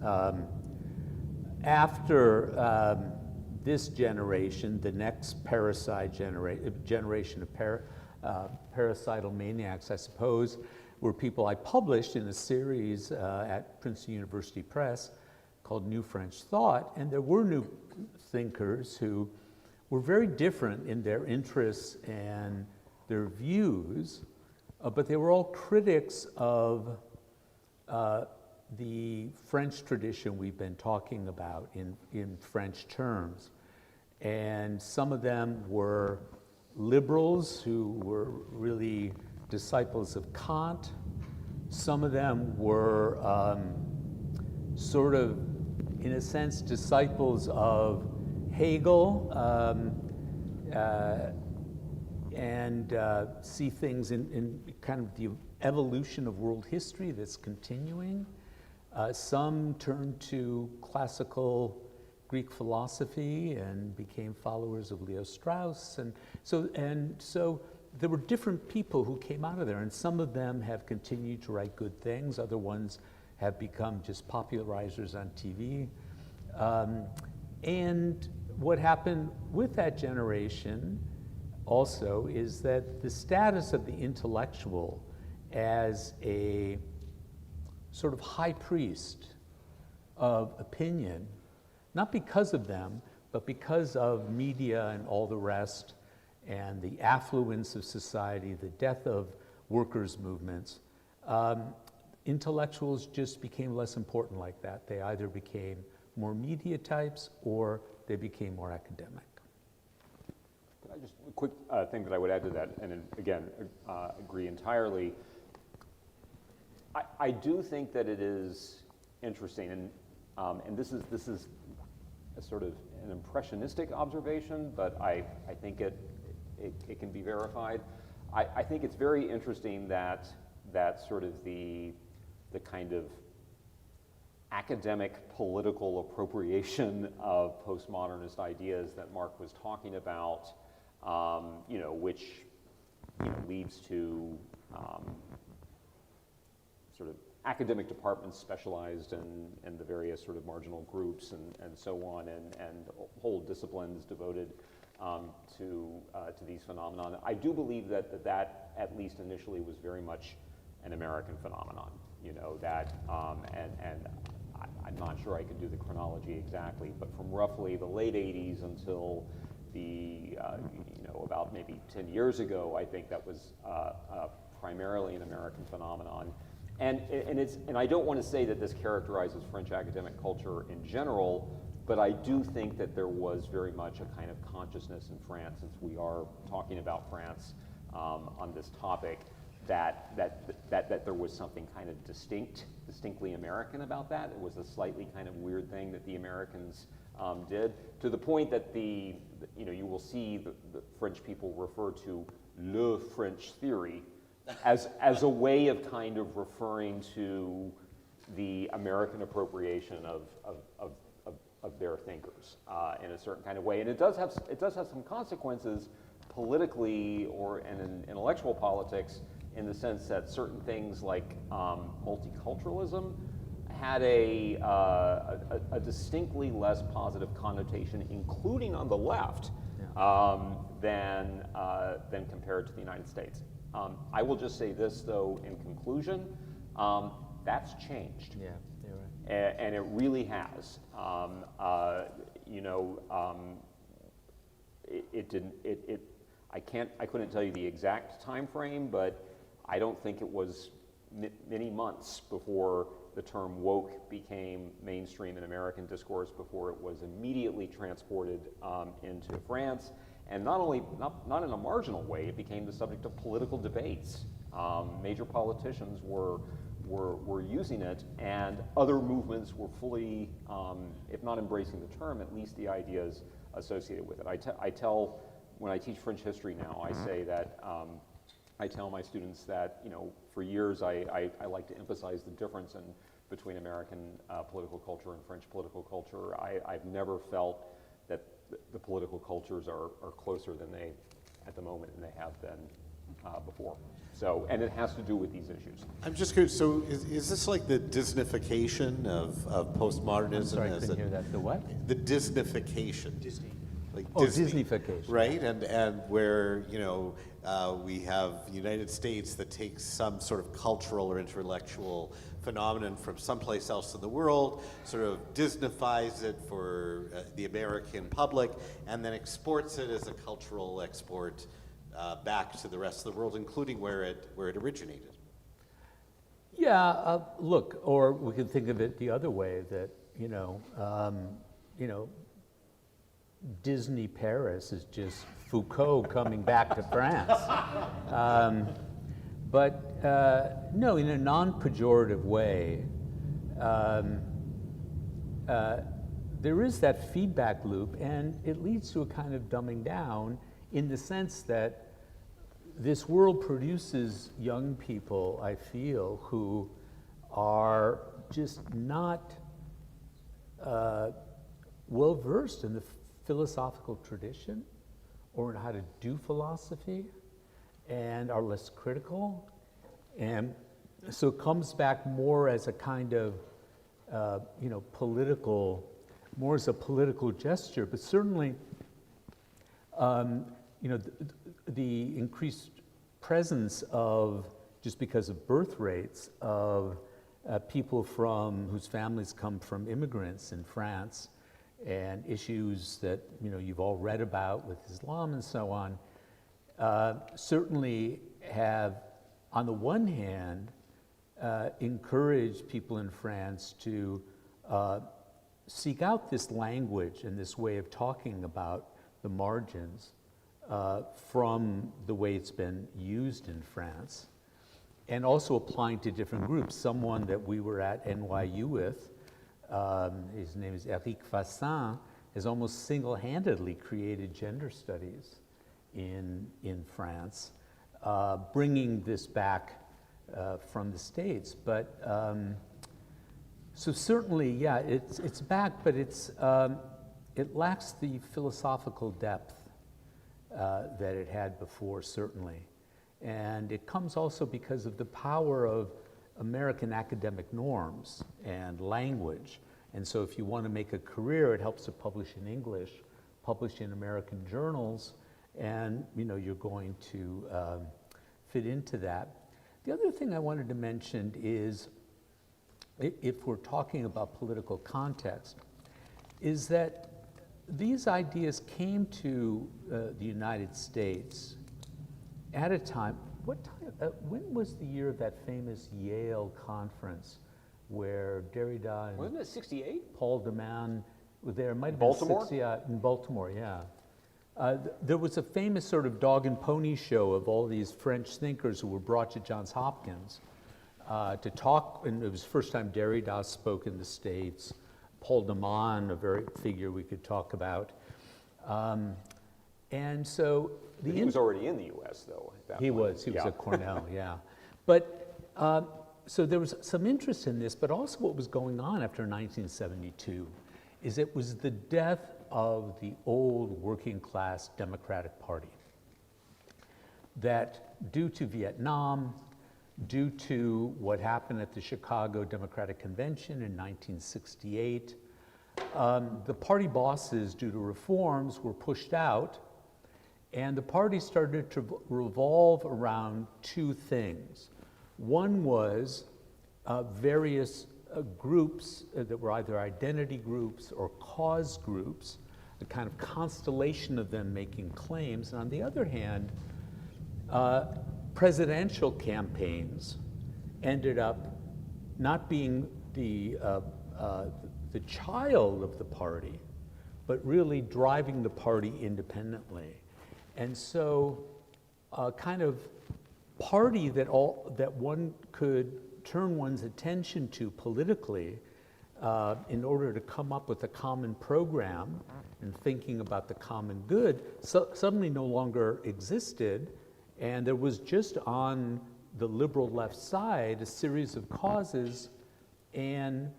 After this generation, the next generation of parasital maniacs, I suppose, were people I published in a series at Princeton University Press called New French Thought, and there were new thinkers who were very different in their interests and their views, but they were all critics of the French tradition we've been talking about in French terms. And some of them were liberals who were really disciples of Kant. Some of them were sort of, in a sense, disciples of Hegel, and see things in kind of the evolution of world history that's continuing. Some turned to classical Greek philosophy and became followers of Leo Strauss, and so there were different people who came out of there, and some of them have continued to write good things. Other ones have become just popularizers on TV. And what happened with that generation also is that the status of the intellectual as a sort of high priest of opinion, not because of them, but because of media and all the rest, and the affluence of society, the death of workers' movements, intellectuals just became less important like that. They either became more media types or they became more academic. Could I just, a quick thing that I would add to that, and again, agree entirely. I do think that it is interesting, and this is a sort of an impressionistic observation, but I think it can be verified. I think it's very interesting that sort of the kind of academic political appropriation of postmodernist ideas that Mark was talking about, which leads to sort of academic departments specialized in the various sort of marginal groups and so on, and whole disciplines devoted to these phenomena. I do believe that at least initially was very much an American phenomenon, and I'm not sure I could do the chronology exactly, but from roughly the late 80s until the, about maybe 10 years ago, I think that was primarily an American phenomenon. And I don't want to say that this characterizes French academic culture in general, but I do think that there was very much a kind of consciousness in France, since we are talking about France on this topic, that there was something kind of distinctly American about that. It was a slightly kind of weird thing that the Americans did, to the point that you will see the French people refer to le French theory as a way of kind of referring to the American appropriation of their thinkers in a certain kind of way. And it does have some consequences politically and in intellectual politics, in the sense that certain things like multiculturalism had a distinctly less positive connotation, including on the left, than compared to the United States. I will just say this, though, in conclusion, that's changed. Yeah, you're right. And it really has. I couldn't tell you the exact time frame, but I don't think it was many months before the term woke became mainstream in American discourse, before it was immediately transported into France. And not in a marginal way, it became the subject of political debates. Major politicians were using it, and other movements were fully, if not embracing the term, at least the ideas associated with it. I tell, when I teach French history now, I say that, I tell my students that, for years I like to emphasize the difference between American political culture and French political culture. I've never felt that the political cultures are closer than they, at the moment, than they have been before. So, and it has to do with these issues. I'm just curious, so is this like the Disneyfication of postmodernism? Sorry, I couldn't hear that. The what? The Disneyfication. Disney. Like Oh, Disney, Disneyfication. right? And where, we have the United States that takes some sort of cultural or intellectual phenomenon from someplace else in the world, sort of Disneyfies it for the American public, and then exports it as a cultural export back to the rest of the world, including where it originated. Yeah, look, or we can think of it the other way, that, Disney Paris is just Foucault coming back to France. But no, in a non-pejorative way, there is that feedback loop, and it leads to a kind of dumbing down, in the sense that this world produces young people, I feel, who are just not well versed in the philosophical tradition or in how to do philosophy, and are less critical. And so it comes back more as a kind of, political, more as a political gesture, but certainly, the increased presence of, just because of birth rates, of people whose families come from immigrants in France, and issues that you've all read about with Islam and so on, certainly have, on the one hand, encouraged people in France to seek out this language and this way of talking about the margins from the way it's been used in France, and also applying to different groups. Someone that we were at NYU with, his name is Eric Fassin, has almost single-handedly created gender studies in France, bringing this back from the States. But so certainly, yeah, it's back, but it lacks the philosophical depth that it had before, certainly. And it comes also because of the power of American academic norms and language. And so if you want to make a career, it helps to publish in English, publish in American journals, and you're going to fit into that. The other thing I wanted to mention is, if we're talking about political context, is that these ideas came to the United States at a time, when was the year of that famous Yale conference where Derrida and Wasn't it 68? Paul Deman were there? It might have Baltimore? been in Baltimore, yeah. There was a famous sort of dog and pony show of all these French thinkers who were brought to Johns Hopkins to talk, and it was the first time Derrida spoke in the States. Paul Deman, a very figure we could talk about. And so He was already in the U.S., though, at that point. he was Yeah. at Cornell, yeah. But, so there was some interest in this, but also what was going on after 1972 is it was the death of the old working class Democratic Party. That due to Vietnam, due to what happened at the Chicago Democratic Convention in 1968, the party bosses, due to reforms, were pushed out, and the party started to revolve around two things. One was various groups that were either identity groups or cause groups, a kind of constellation of them making claims. And on the other hand, presidential campaigns ended up not being the child of the party, but really driving the party independently. And so a kind of party that one could turn one's attention to politically in order to come up with a common program and thinking about the common good suddenly no longer existed, and there was just on the liberal left side a series of causes and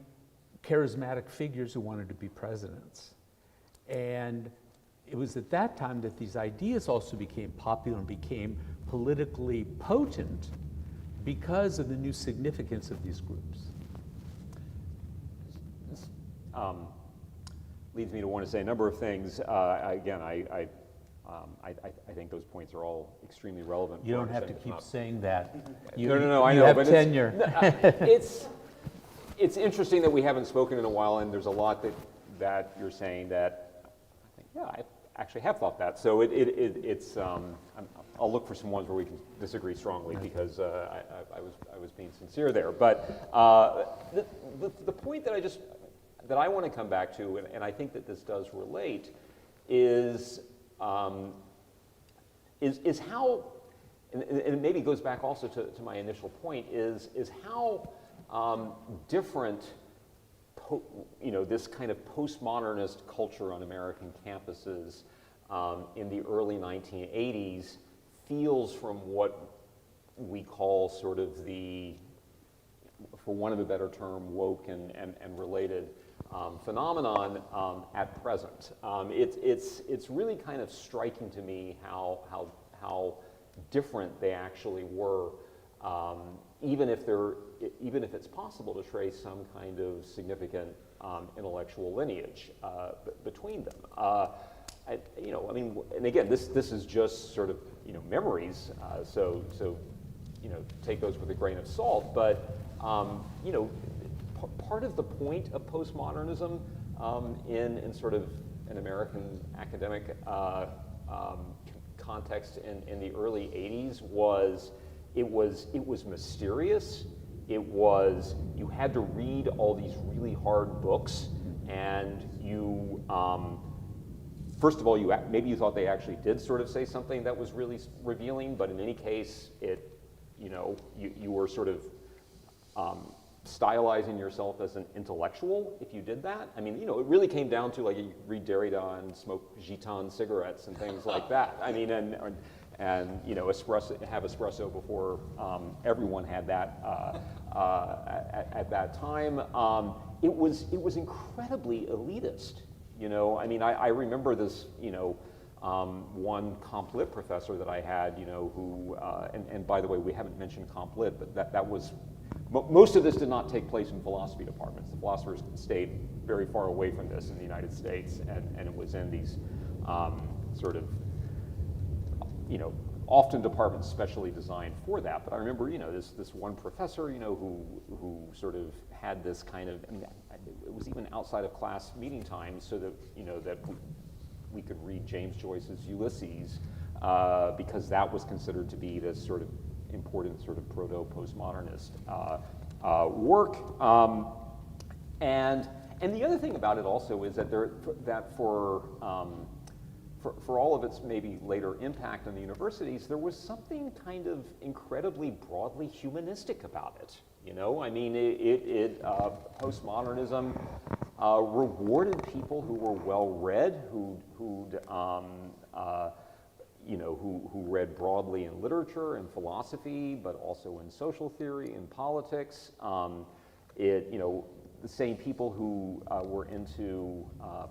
charismatic figures who wanted to be presidents. And it was at that time that these ideas also became popular and became politically potent because of the new significance of these groups. Leads me to want to say a number of things. Again, I think those points are all extremely relevant. You don't have to keep saying that. No, I know. You have but tenure. It's interesting that we haven't spoken in a while, and there's a lot that you're saying that I think, yeah, I actually have thought that. So it's I'll look for some ones where we can disagree strongly, because I was being sincere there. But the point that I want to come back to, and I think that this does relate, is how, and it maybe goes back also to my initial point, is how different this kind of postmodernist culture on American campuses in the early 1980s feels from what we call sort of the for want of a better term, woke and related phenomenon at present. It's really kind of striking to me how different they actually were, even if it's possible to trace some kind of significant intellectual lineage between them. And again, this is just sort of memories, so take those with a grain of salt. But part of the point of postmodernism in sort of an American academic context in the early 80s was it was mysterious. It was, you had to read all these really hard books, and you first of all, maybe you thought they actually did sort of say something that was really revealing, but in any case, you were sort of stylizing yourself as an intellectual if you did that. I mean, it really came down to, like, you read Derrida and smoke Gitan cigarettes and things like that. I mean, and have espresso before everyone had that at that time. It was incredibly elitist. I mean, I remember this, one comp lit professor that I had, who, and by the way, we haven't mentioned comp lit, but that was, most of this did not take place in philosophy departments. The philosophers stayed very far away from this in the United States, and it was in these sort of, often departments specially designed for that. But I remember, this one professor, who sort of had this kind of, I mean, it was even outside of class meeting times, so that, that we could read James Joyce's Ulysses, because that was considered to be this sort of important sort of proto-postmodernist work. And the other thing about it also is that for all of its maybe later impact on the universities, there was something kind of incredibly broadly humanistic about it. I mean, postmodernism rewarded people who were well-read, who read broadly in literature and philosophy, but also in social theory and politics. The same people who were into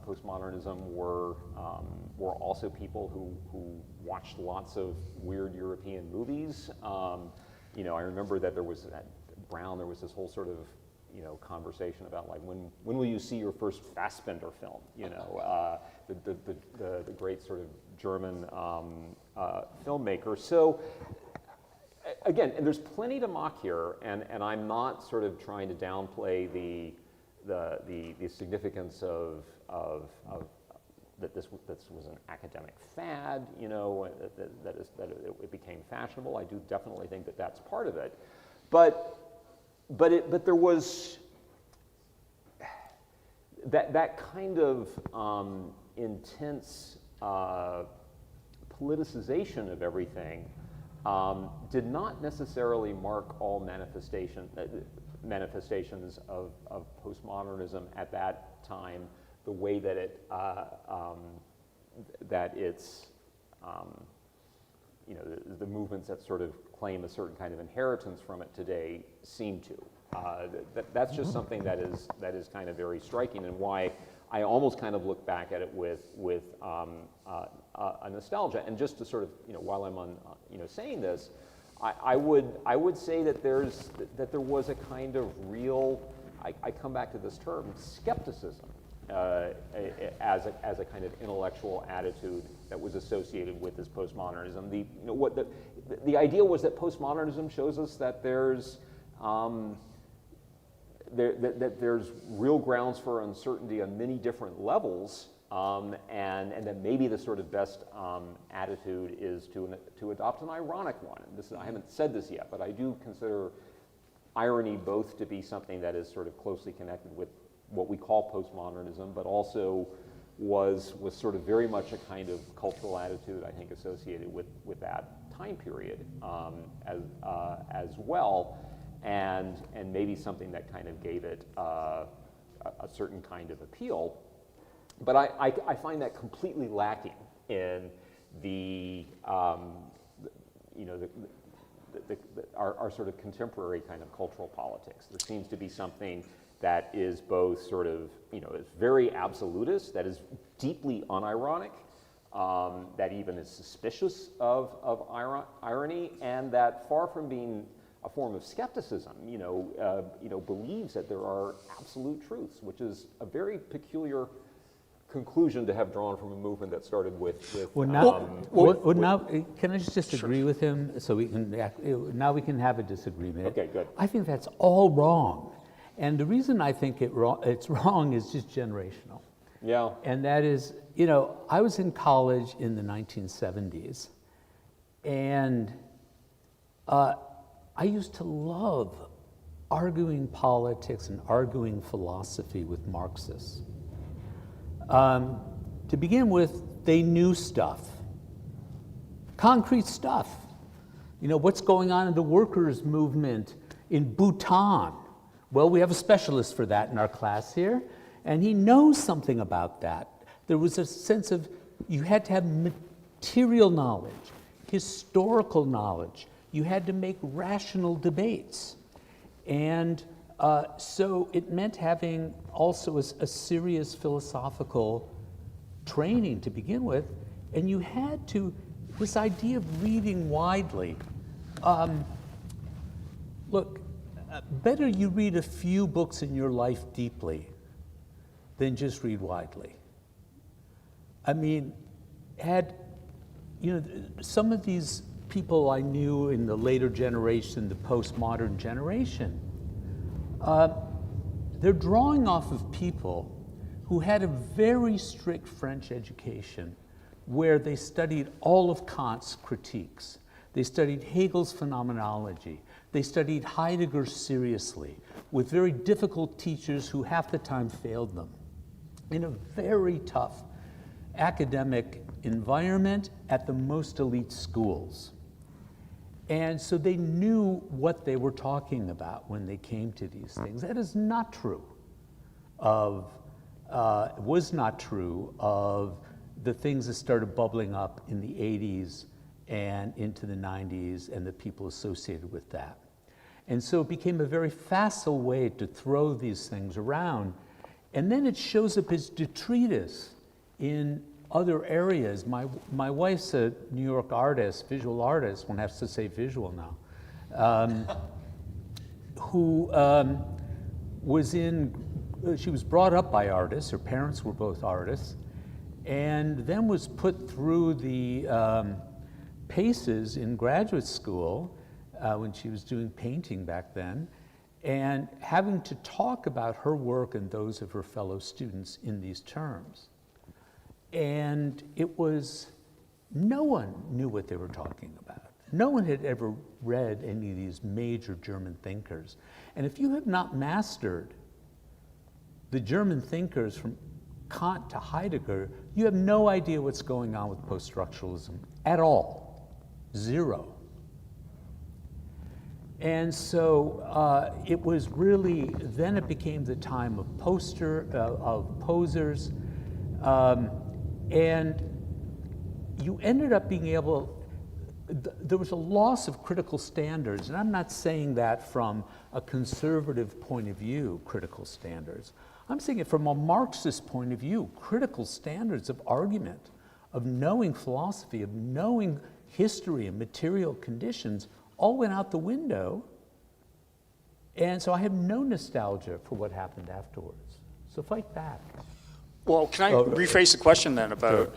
postmodernism were also people who watched lots of weird European movies. I remember that there was at Brown, there was this whole sort of conversation about, like, when will you see your first Fassbinder film? The great sort of German filmmaker. So again, and there's plenty to mock here, and I'm not sort of trying to downplay the significance of that this was an academic fad, that it became fashionable. I do definitely think that that's part of it, but there was that kind of intense politicization of everything did not necessarily mark all manifestations of postmodernism at that time the way that the movements that sort of claim a certain kind of inheritance from it today seem to. That's just something that is kind of very striking, and why I almost kind of look back at it with a nostalgia. And just to sort of, while I'm on, saying this, I would say that there was a kind of real, I come back to this term, skepticism as a kind of intellectual attitude that was associated with this postmodernism. The idea was that postmodernism shows us that there's there's real grounds for uncertainty on many different levels, and that maybe the sort of best attitude is to adopt an ironic one. And I haven't said this yet, but I do consider irony both to be something that is sort of closely connected with what we call postmodernism, but also was sort of very much a kind of cultural attitude, I think, associated with that time period as well, and maybe something that kind of gave it a certain kind of appeal. But I find that completely lacking in the our sort of contemporary kind of cultural politics. There seems to be something that is both sort of, is very absolutist, that is deeply unironic, that even is suspicious of irony, and that far from being a form of skepticism, believes that there are absolute truths, which is a very peculiar conclusion to have drawn from a movement that started with now, can I just disagree with him so we can, now we can have a disagreement. Okay, good. I think that's all wrong. And the reason I think it's wrong is just generational. Yeah. And that is, I was in college in the 1970s, and I used to love arguing politics and arguing philosophy with Marxists. To begin with, they knew stuff, concrete stuff. What's going on in the workers' movement in Bhutan? Well, we have a specialist for that in our class here, and he knows something about that. There was a sense of, you had to have material knowledge, historical knowledge. You had to make rational debates. And so it meant having also a serious philosophical training to begin with, and you had to, this idea of reading widely. Look, better you read a few books in your life deeply than just read widely. I mean, some of these people I knew in the later generation, the postmodern generation, they're drawing off of people who had a very strict French education where they studied all of Kant's critiques. They studied Hegel's phenomenology. They studied Heidegger seriously with very difficult teachers who half the time failed them in a very tough academic environment at the most elite schools. And so they knew what they were talking about when they came to these things. That is not true was not true of the things that started bubbling up in the 80s and into the 90s and the people associated with that. And so it became a very facile way to throw these things around. And then it shows up as detritus in other areas. My wife's a New York artist, visual artist, one has to say visual now, who she was brought up by artists, her parents were both artists, and then was put through the paces in graduate school when she was doing painting back then, and having to talk about her work and those of her fellow students in these terms. And it was, no one knew what they were talking about. No one had ever read any of these major German thinkers. And if you have not mastered the German thinkers from Kant to Heidegger, you have no idea what's going on with post-structuralism at all. Zero. And so it was really, then it became the time of posers, and you ended up being able, there was a loss of critical standards, and I'm not saying that from a conservative point of view, critical standards. I'm saying it from a Marxist point of view, critical standards of argument, of knowing philosophy, of knowing history and material conditions, all went out the window. And so I have no nostalgia for what happened afterwards. So fight back. Well, can I rephrase the question then about,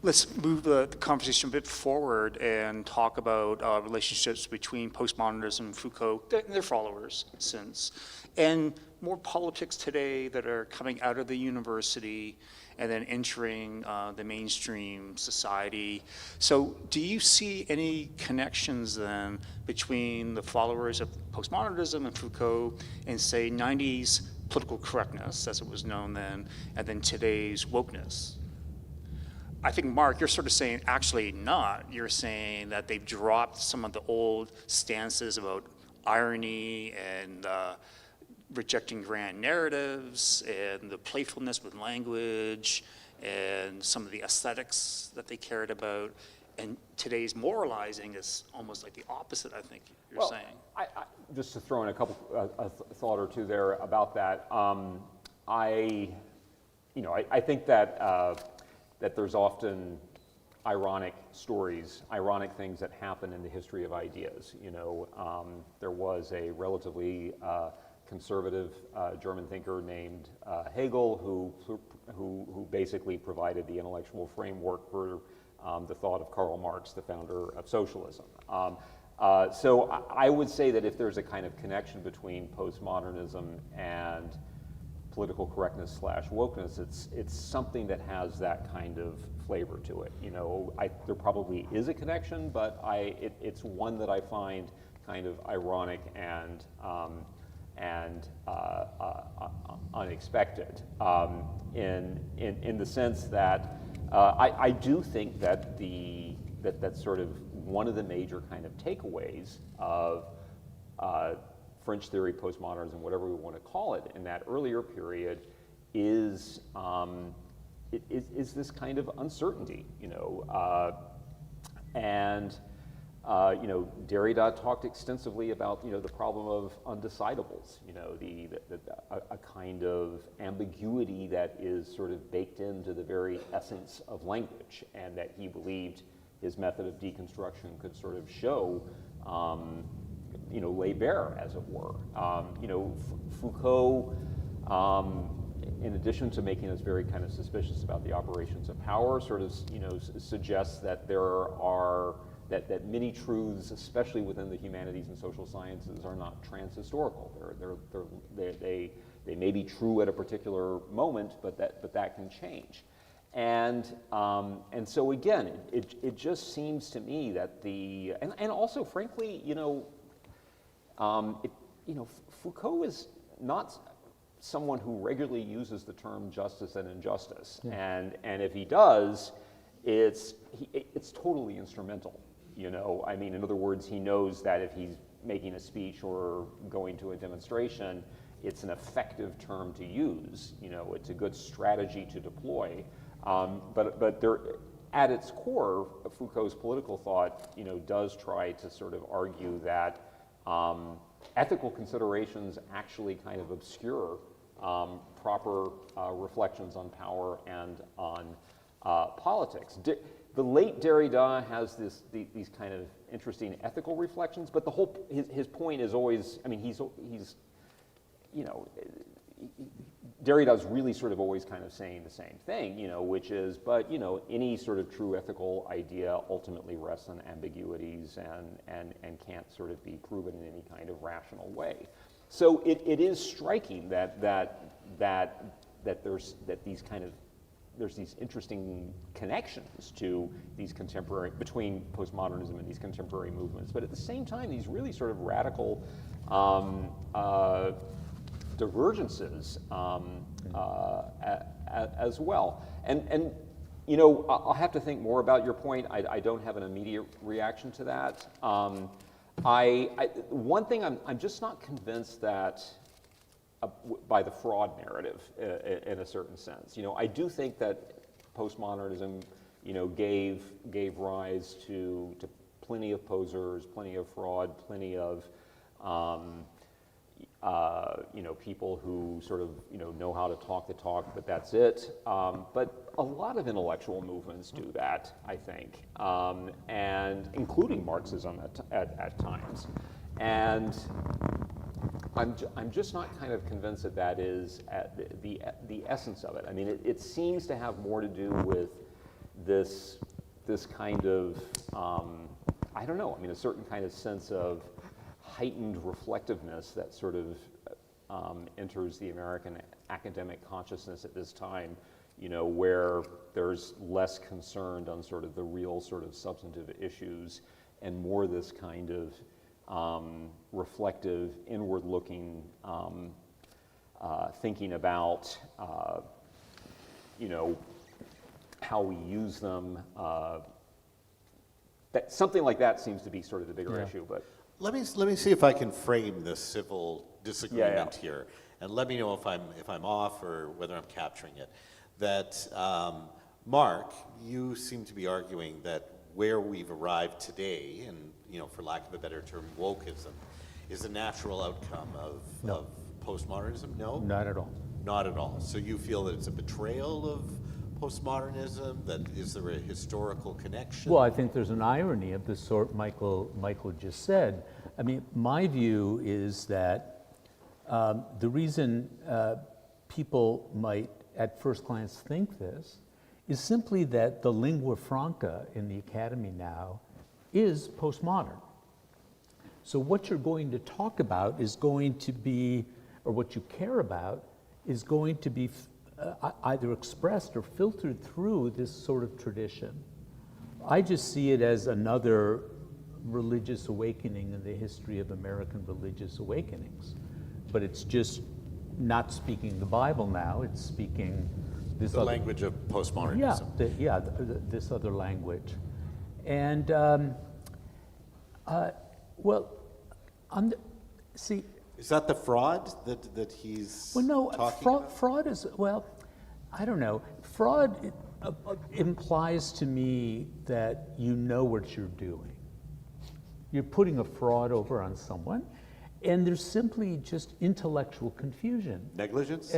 let's move the conversation a bit forward and talk about relationships between postmodernism and Foucault and their followers since, and more politics today that are coming out of the university and then entering the mainstream society. So do you see any connections then between the followers of postmodernism and Foucault and say 90s political correctness, as it was known then, and then today's wokeness? I think, Mark, you're sort of saying actually not. You're saying that they've dropped some of the old stances about irony and rejecting grand narratives and the playfulness with language and some of the aesthetics that they cared about. And today's moralizing is almost like the opposite, I think you're saying. I, just to throw in a couple thought or two there about that. I think that that there's often ironic stories, ironic things that happen in the history of ideas. There was a relatively conservative German thinker named Hegel who basically provided the intellectual framework for the thought of Karl Marx, the founder of socialism. So I would say that if there's a kind of connection between postmodernism and political correctness / wokeness, it's something that has that kind of flavor to it. There probably is a connection, but it's one that I find kind of ironic and unexpected in the sense that I do think that that's sort of one of the major kind of takeaways of French theory, postmodernism, whatever we want to call it, in that earlier period is this kind of uncertainty, and Derrida talked extensively about the problem of undecidables, a kind of ambiguity that is sort of baked into the very essence of language, and that he believed his method of deconstruction could sort of show, lay bare, as it were. Foucault, in addition to making us very kind of suspicious about the operations of power, sort of suggests that there are that many truths, especially within the humanities and social sciences, are not transhistorical. They may be true at a particular moment, but that can change. And so again, it just seems to me that and also frankly, Foucault is not someone who regularly uses the term justice and injustice, and if he does, it's totally instrumental. In other words, he knows that if he's making a speech or going to a demonstration, it's an effective term to use. It's a good strategy to deploy. But there, at its core, Foucault's political thought, does try to sort of argue that ethical considerations actually kind of obscure proper reflections on power and on politics. The late Derrida has these kind of interesting ethical reflections, but his point is always, Derrida's really sort of always kind of saying the same thing, which is, but any sort of true ethical idea ultimately rests on ambiguities and can't sort of be proven in any kind of rational way. So it is striking that there's these interesting connections to these between postmodernism and these contemporary movements, but at the same time, these really sort of radical divergences as well. And I'll have to think more about your point. I don't have an immediate reaction to that. One thing I'm just not convinced that by the fraud narrative in a certain sense. I do think that postmodernism, gave rise to plenty of posers, plenty of fraud, plenty of people who sort of know how to talk the talk, but that's it. But a lot of intellectual movements do that, I think, and including Marxism at times. And I'm just not kind of convinced that is the essence of it. It seems to have more to do with this kind of I don't know. A certain kind of sense of heightened reflectiveness that sort of enters the American academic consciousness at this time, where there's less concern on sort of the real sort of substantive issues and more this kind of reflective, inward-looking thinking about, how we use them. That something like that seems to be sort of the bigger issue, but. Let me see if I can frame this civil disagreement here, and let me know if I'm off or whether I'm capturing it. That Mark, you seem to be arguing that where we've arrived today, and for lack of a better term, wokeism, is a natural outcome of postmodernism? No? Not at all. Not at all. So you feel that it's a betrayal of postmodernism? That is there a historical connection? Well, I think there's an irony of the sort Michael just said. I mean, my view is that the reason people might at first glance think this is simply that the lingua franca in the academy now is postmodern. So what you're going to talk about is going to be, or what you care about, is going to be either expressed or filtered through this sort of tradition. I just see it as another religious awakening in the history of American religious awakenings. But it's just not speaking the Bible now, it's speaking this the language of postmodernism. This other language. And, see, is that the fraud that he's talking about? Fraud is, well, I don't know. Fraud implies to me that you know what you're doing. You're putting a fraud over on someone, and there's simply just intellectual confusion. Negligence?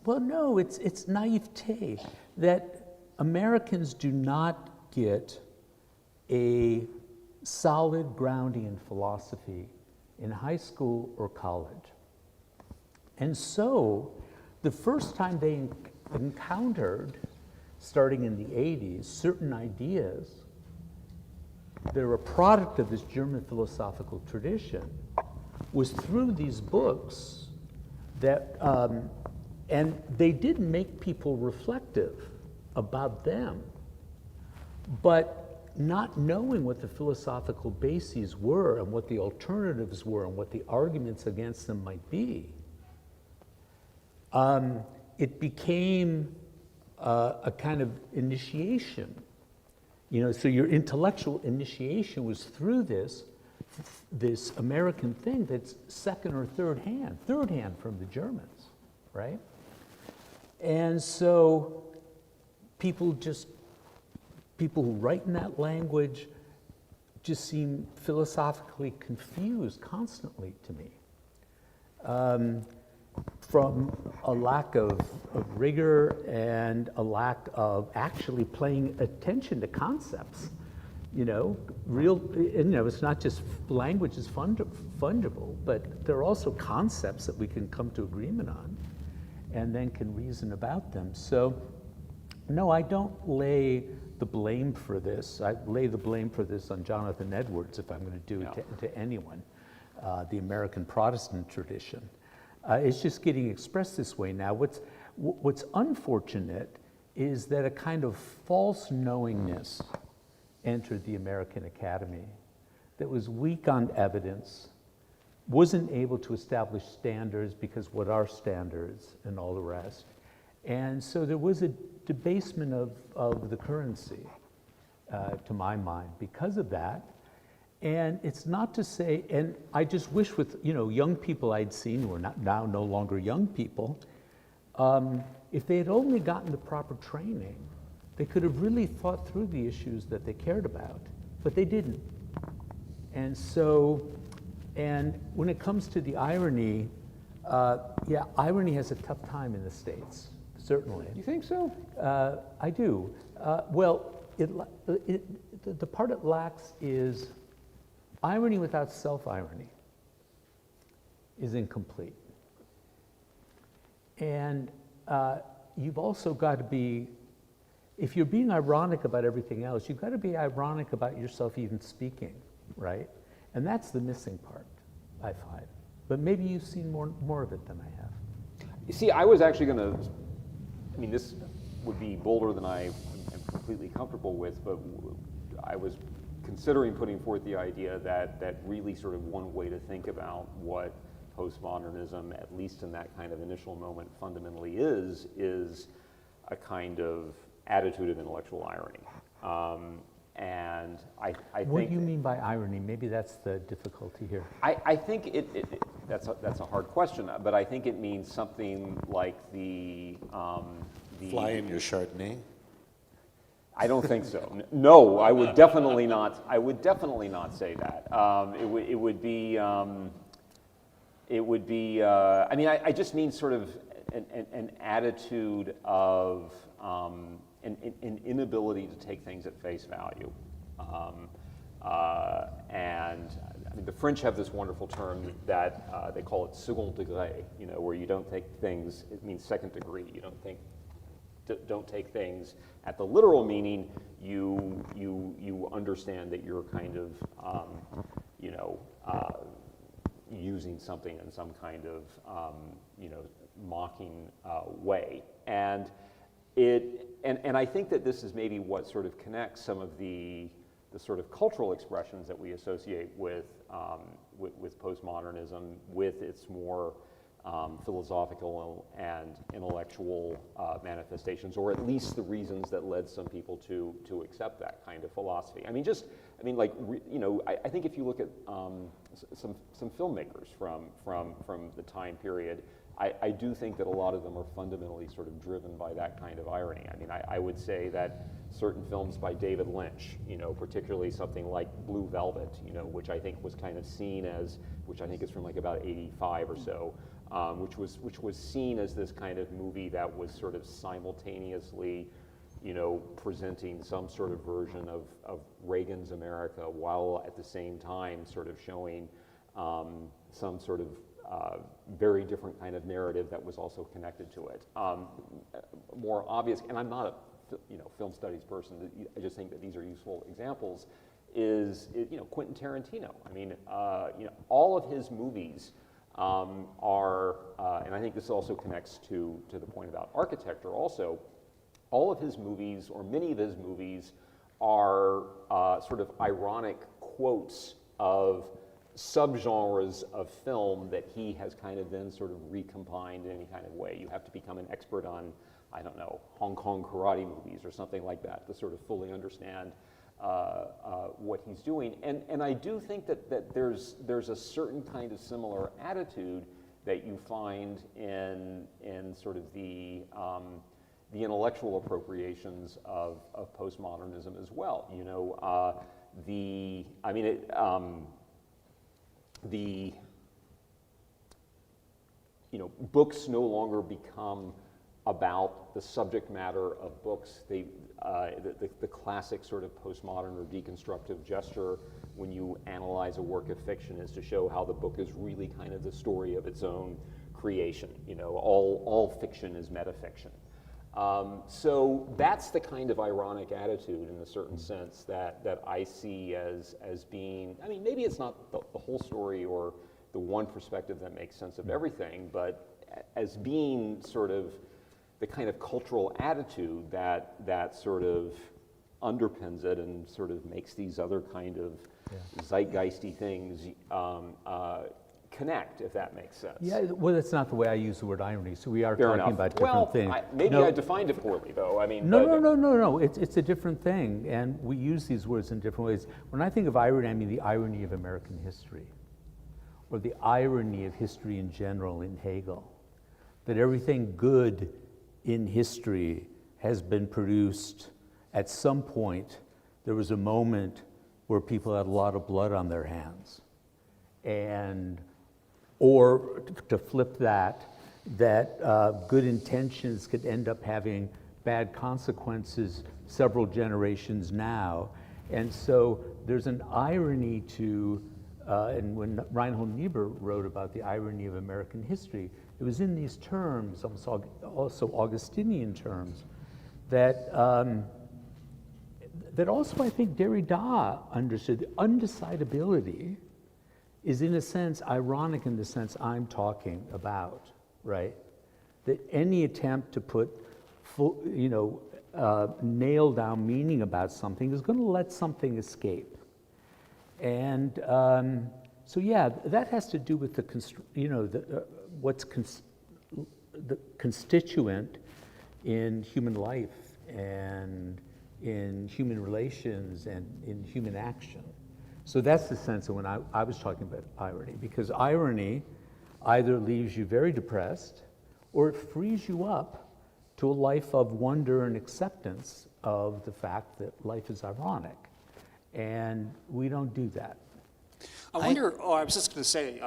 Well, no, it's naivete that Americans do not get a solid grounding in philosophy in high school or college. And so the first time they encountered, starting in the 80s, certain ideas, they're a product of this German philosophical tradition, was through these books that, and they did make people reflective about them, but not knowing what the philosophical bases were and what the alternatives were and what the arguments against them might be, it became a kind of initiation. So your intellectual initiation was through this American thing that's second or third hand from the Germans, right? And so people who write in that language just seem philosophically confused constantly to me. From a lack of rigor and a lack of actually paying attention to concepts. It's not just language is fungible, but there are also concepts that we can come to agreement on and then can reason about them. So, no, I don't lay the blame for this. I lay the blame for this on Jonathan Edwards, if I'm going to do it to anyone, the American Protestant tradition. It's just getting expressed this way now. What's unfortunate is that a kind of false knowingness entered the American Academy that was weak on evidence, wasn't able to establish standards because what are standards and all the rest. And so there was a debasement of the currency, to my mind, because of that. And it's not to say, and I just wish with young people I'd seen who are now no longer young people, if they had only gotten the proper training, they could have really thought through the issues that they cared about, but they didn't. And so, and when it comes to the irony, irony has a tough time in the States, certainly. You think so? I do. The part it lacks is irony without self-irony is incomplete. And you've also got to be, if you're being ironic about everything else, you've got to be ironic about yourself even speaking, right? And that's the missing part, I find. But maybe you've seen more of it than I have. You see, I was actually going to, this would be bolder than I am completely comfortable with, but I was considering putting forth the idea that really sort of one way to think about what postmodernism, at least in that kind of initial moment, fundamentally is a kind of attitude of intellectual irony. And I think... What do you mean by irony? Maybe that's the difficulty here. I think that's a hard question, but I think it means something like the fly in your Chardonnay? I don't think so. No, I would definitely not. I would definitely not say that. It would be. I mean, I just mean sort of an attitude of an inability to take things at face value. And I mean, the French have this wonderful term that they call it second degré, you know, where you don't take things, it means second degree. You don't take things at the literal meaning. You understand that you're kind of, you know, using something in some kind of, you know, mocking way. And I think that this is maybe what sort of connects some of the sort of cultural expressions that we associate with postmodernism, with its more philosophical and intellectual manifestations, or at least the reasons that led some people to accept that kind of philosophy. I mean, like, you know, I think if you look at some filmmakers from the time period, I do think that a lot of them are fundamentally sort of driven by that kind of irony. I mean, I would say that certain films by David Lynch, you know, particularly something like Blue Velvet, you know, which I think was kind of seen as, which I think is from like about 85 or so, which was seen as this kind of movie that was sort of simultaneously, you know, presenting some sort of version of Reagan's America, while at the same time sort of showing some sort of very different kind of narrative that was also connected to it. More obvious, and I'm not a film studies person, I just think that these are useful examples, is Quentin Tarantino. I mean, all of his movies are, and I think this also connects to the point about architecture also, all of his movies, or many of his movies, are sort of ironic quotes of subgenres of film that he has kind of then sort of recombined in any kind of way. You have to become an expert on, I don't know, Hong Kong karate movies or something like that to sort of fully understand what he's doing. And I do think that there's a certain kind of similar attitude that you find in sort of the intellectual appropriations of postmodernism as well. You know, books no longer become about the subject matter of books. The classic sort of postmodern or deconstructive gesture when you analyze a work of fiction is to show how the book is really kind of the story of its own creation. You know, all fiction is metafiction. So that's the kind of ironic attitude, in a certain sense, that I see as being, I mean, maybe it's not the whole story or the one perspective that makes sense of everything, but as being sort of the kind of cultural attitude that sort of underpins it and sort of makes these other kind of zeitgeisty things connect, if that makes sense. Yeah, well, that's not the way I use the word irony, so we are Fair talking enough. about different things. Maybe I defined it poorly, though. I mean, No, it's a different thing, and we use these words in different ways. When I think of irony, I mean the irony of American history, or the irony of history in general in Hegel, that everything good in history has been produced at some point. There was a moment where people had a lot of blood on their hands, or to flip that good intentions could end up having bad consequences several generations now. And so there's an irony to, and when Reinhold Niebuhr wrote about the irony of American history, it was in these terms, also Augustinian terms, that also I think Derrida understood. The undecidability is, in a sense, ironic in the sense I'm talking about, right? That any attempt to put nail down meaning about something is going to let something escape. And so yeah, that has to do with the constituent in human life and in human relations and in human action. So that's the sense of when I was talking about irony, because irony either leaves you very depressed or it frees you up to a life of wonder and acceptance of the fact that life is ironic. And we don't do that. I wonder, I was just going to say,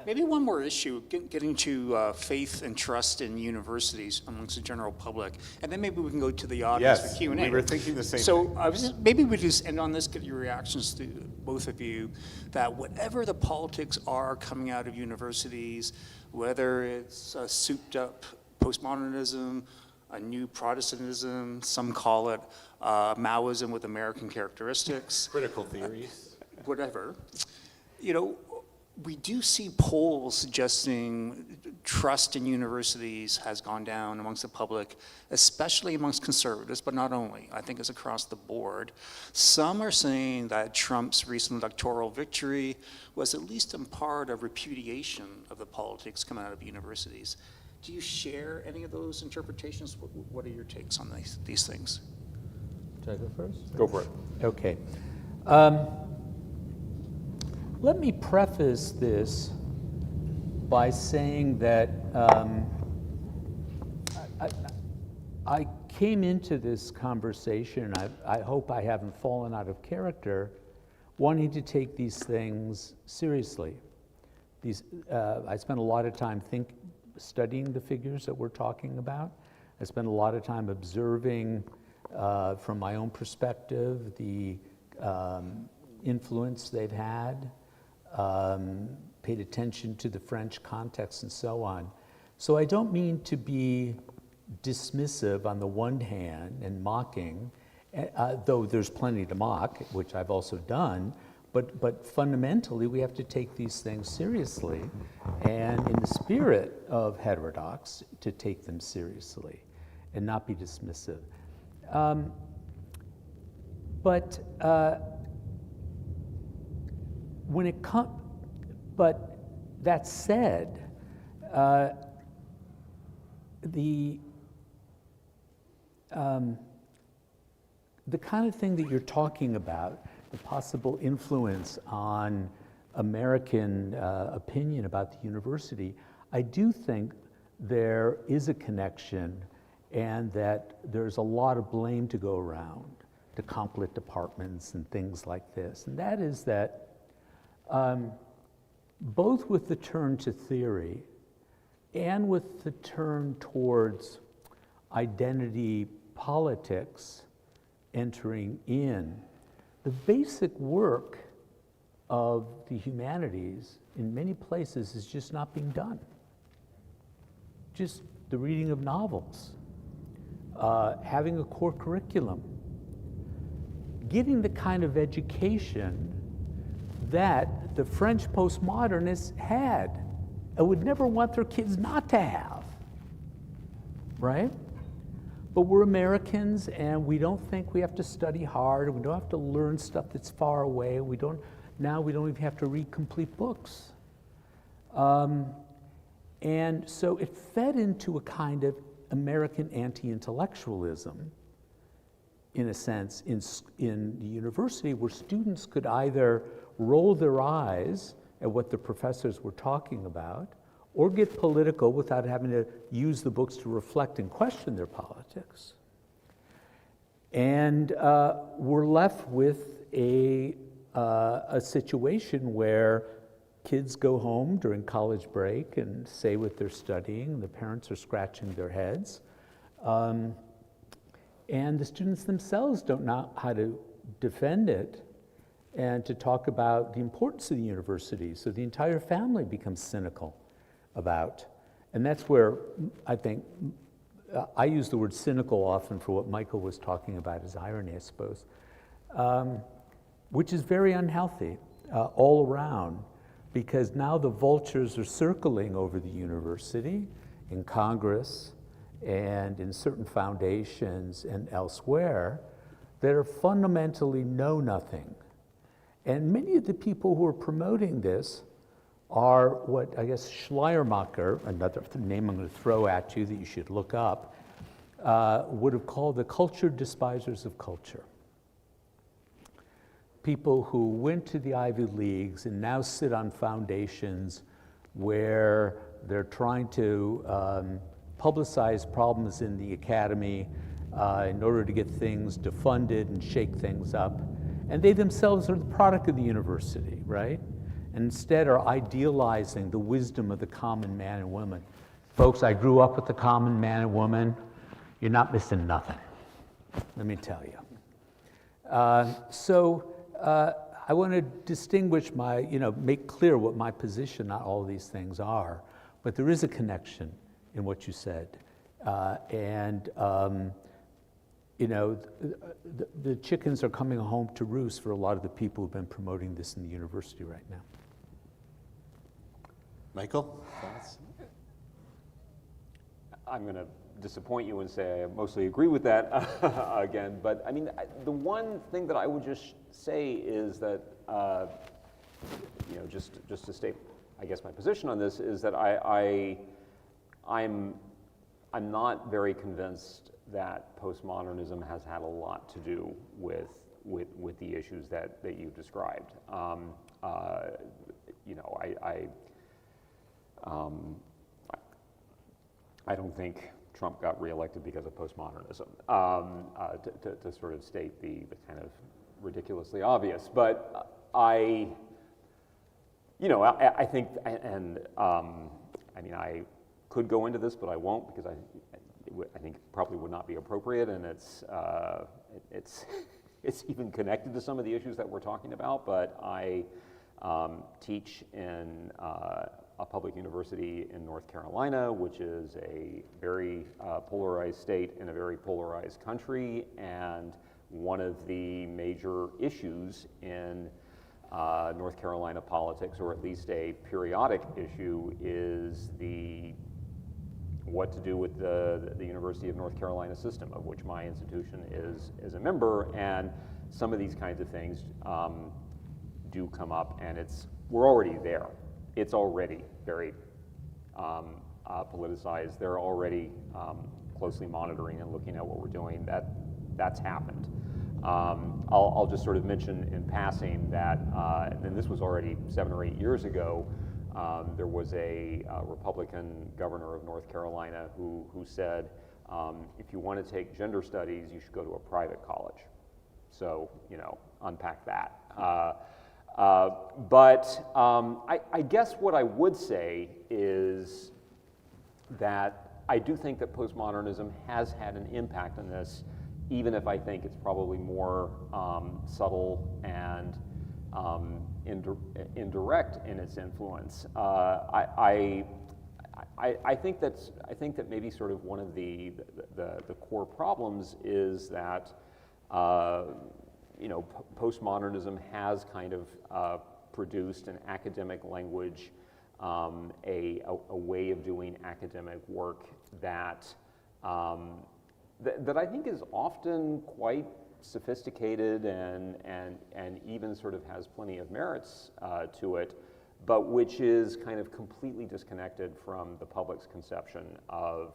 maybe one more issue, getting to faith and trust in universities amongst the general public, and then maybe we can go to the audience for Q&A. We were thinking the same so thing. Maybe we just end on this, get your reactions to both of you, that whatever the politics are coming out of universities, whether it's a souped up postmodernism, a new Protestantism, some call it Maoism with American characteristics. Critical theories. Whatever. You know, we do see polls suggesting trust in universities has gone down amongst the public, especially amongst conservatives, but not only. I think it's across the board. Some are saying that Trump's recent electoral victory was at least in part a repudiation of the politics coming out of universities. Do you share any of those interpretations? What are your takes on these things? Should I go first? Go for it. Okay. Let me preface this by saying that I came into this conversation, I hope I haven't fallen out of character, wanting to take these things seriously. I spent a lot of time studying the figures that we're talking about. I spent a lot of time observing from my own perspective the influence they've had, paid attention to the French context and so on. So I don't mean to be dismissive on the one hand and mocking, though there's plenty to mock, which I've also done, but fundamentally we have to take these things seriously, and in the spirit of heterodox, to take them seriously and not be dismissive. But that said, the kind of thing that you're talking about, the possible influence on American opinion about the university, I do think there is a connection, and that there's a lot of blame to go around to complete departments and things like this. And that is that both with the turn to theory and with the turn towards identity politics entering in, the basic work of the humanities in many places is just not being done. Just the reading of novels, having a core curriculum, getting the kind of education that the French postmodernists had and would never want their kids not to have, right? But we're Americans, and we don't think we have to study hard, we don't have to learn stuff that's far away, we don't even have to read complete books. And so it fed into a kind of American anti-intellectualism, in a sense, in the university, where students could either roll their eyes at what the professors were talking about, or get political without having to use the books to reflect and question their politics. And we're left with a situation where kids go home during college break and say what they're studying, the parents are scratching their heads, and the students themselves don't know how to defend it and to talk about the importance of the university. So the entire family becomes cynical about. And that's where I think, I use the word cynical often for what Michael was talking about as irony, I suppose, which is very unhealthy all around, because now the vultures are circling over the university in Congress and in certain foundations and elsewhere that are fundamentally know nothing. And many of the people who are promoting this are what I guess Schleiermacher, another name I'm going to throw at you that you should look up, would have called the culture despisers of culture. People who went to the Ivy Leagues and now sit on foundations where they're trying to publicize problems in the academy in order to get things defunded and shake things up. And they themselves are the product of the university, right? And instead are idealizing the wisdom of the common man and woman. Folks, I grew up with the common man and woman. You're not missing nothing, let me tell you. I want to distinguish make clear what my position on all these things are, but there is a connection in what you said. The chickens are coming home to roost for a lot of the people who've been promoting this in the university right now. Michael, thoughts? I'm going to disappoint you and say I mostly agree with that again, but I mean, the one thing that I would just say is that, just to state, I guess, my position on this is that I'm not very convinced that postmodernism has had a lot to do with the issues that you've described. I don't think Trump got reelected because of postmodernism, to sort of state the kind of ridiculously obvious. But I think, and I mean, I could go into this, but I won't because I think it probably would not be appropriate, and it's even connected to some of the issues that we're talking about. But I teach in a public university in North Carolina, which is a very polarized state in a very polarized country, and one of the major issues in North Carolina politics, or at least a periodic issue, is what to do with the University of North Carolina system, of which my institution is a member, and some of these kinds of things do come up, and we're already there. It's already very politicized. They're already closely monitoring and looking at what we're doing. That's happened. I'll just sort of mention in passing that, and this was already 7 or 8 years ago, there was a Republican governor of North Carolina who said, if you want to take gender studies, you should go to a private college. So, unpack that. But I guess what I would say is that I do think that postmodernism has had an impact on this, even if I think it's probably more subtle and indirect in its influence. I think that maybe sort of one of the core problems is that postmodernism has kind of produced an academic language, a way of doing academic work that I think is often quite sophisticated and even sort of has plenty of merits to it, but which is kind of completely disconnected from the public's conception of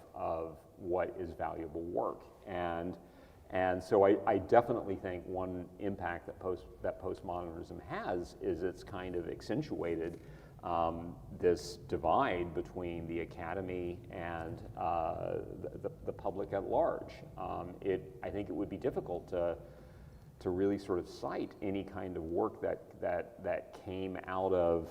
what is valuable work. And so I definitely think one impact that postmodernism has is it's kind of accentuated this divide between the academy and the public at large. I think it would be difficult to really sort of cite any kind of work that came out of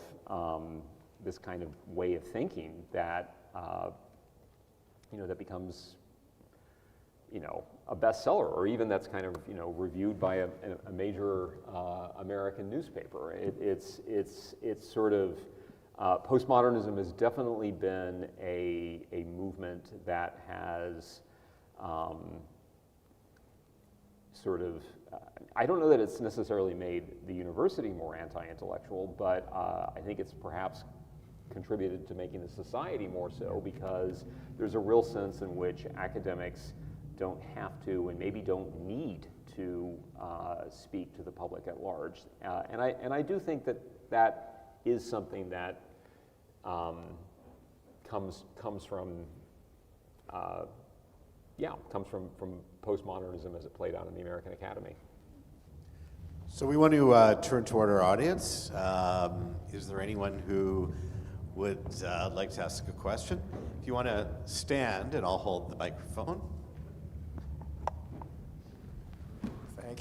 this kind of way of thinking that that becomes a bestseller, or even that's kind of reviewed by a major American newspaper. It's sort of postmodernism has definitely been a movement that has sort of I don't know that it's necessarily made the university more anti-intellectual, but I think it's perhaps contributed to making the society more so, because there's a real sense in which academics don't have to and maybe don't need to speak to the public at large. And I do think that is something that comes from postmodernism as it played out in the American Academy. So we want to turn toward our audience. Is there anyone who would like to ask a question? If you want to stand, and I'll hold the microphone.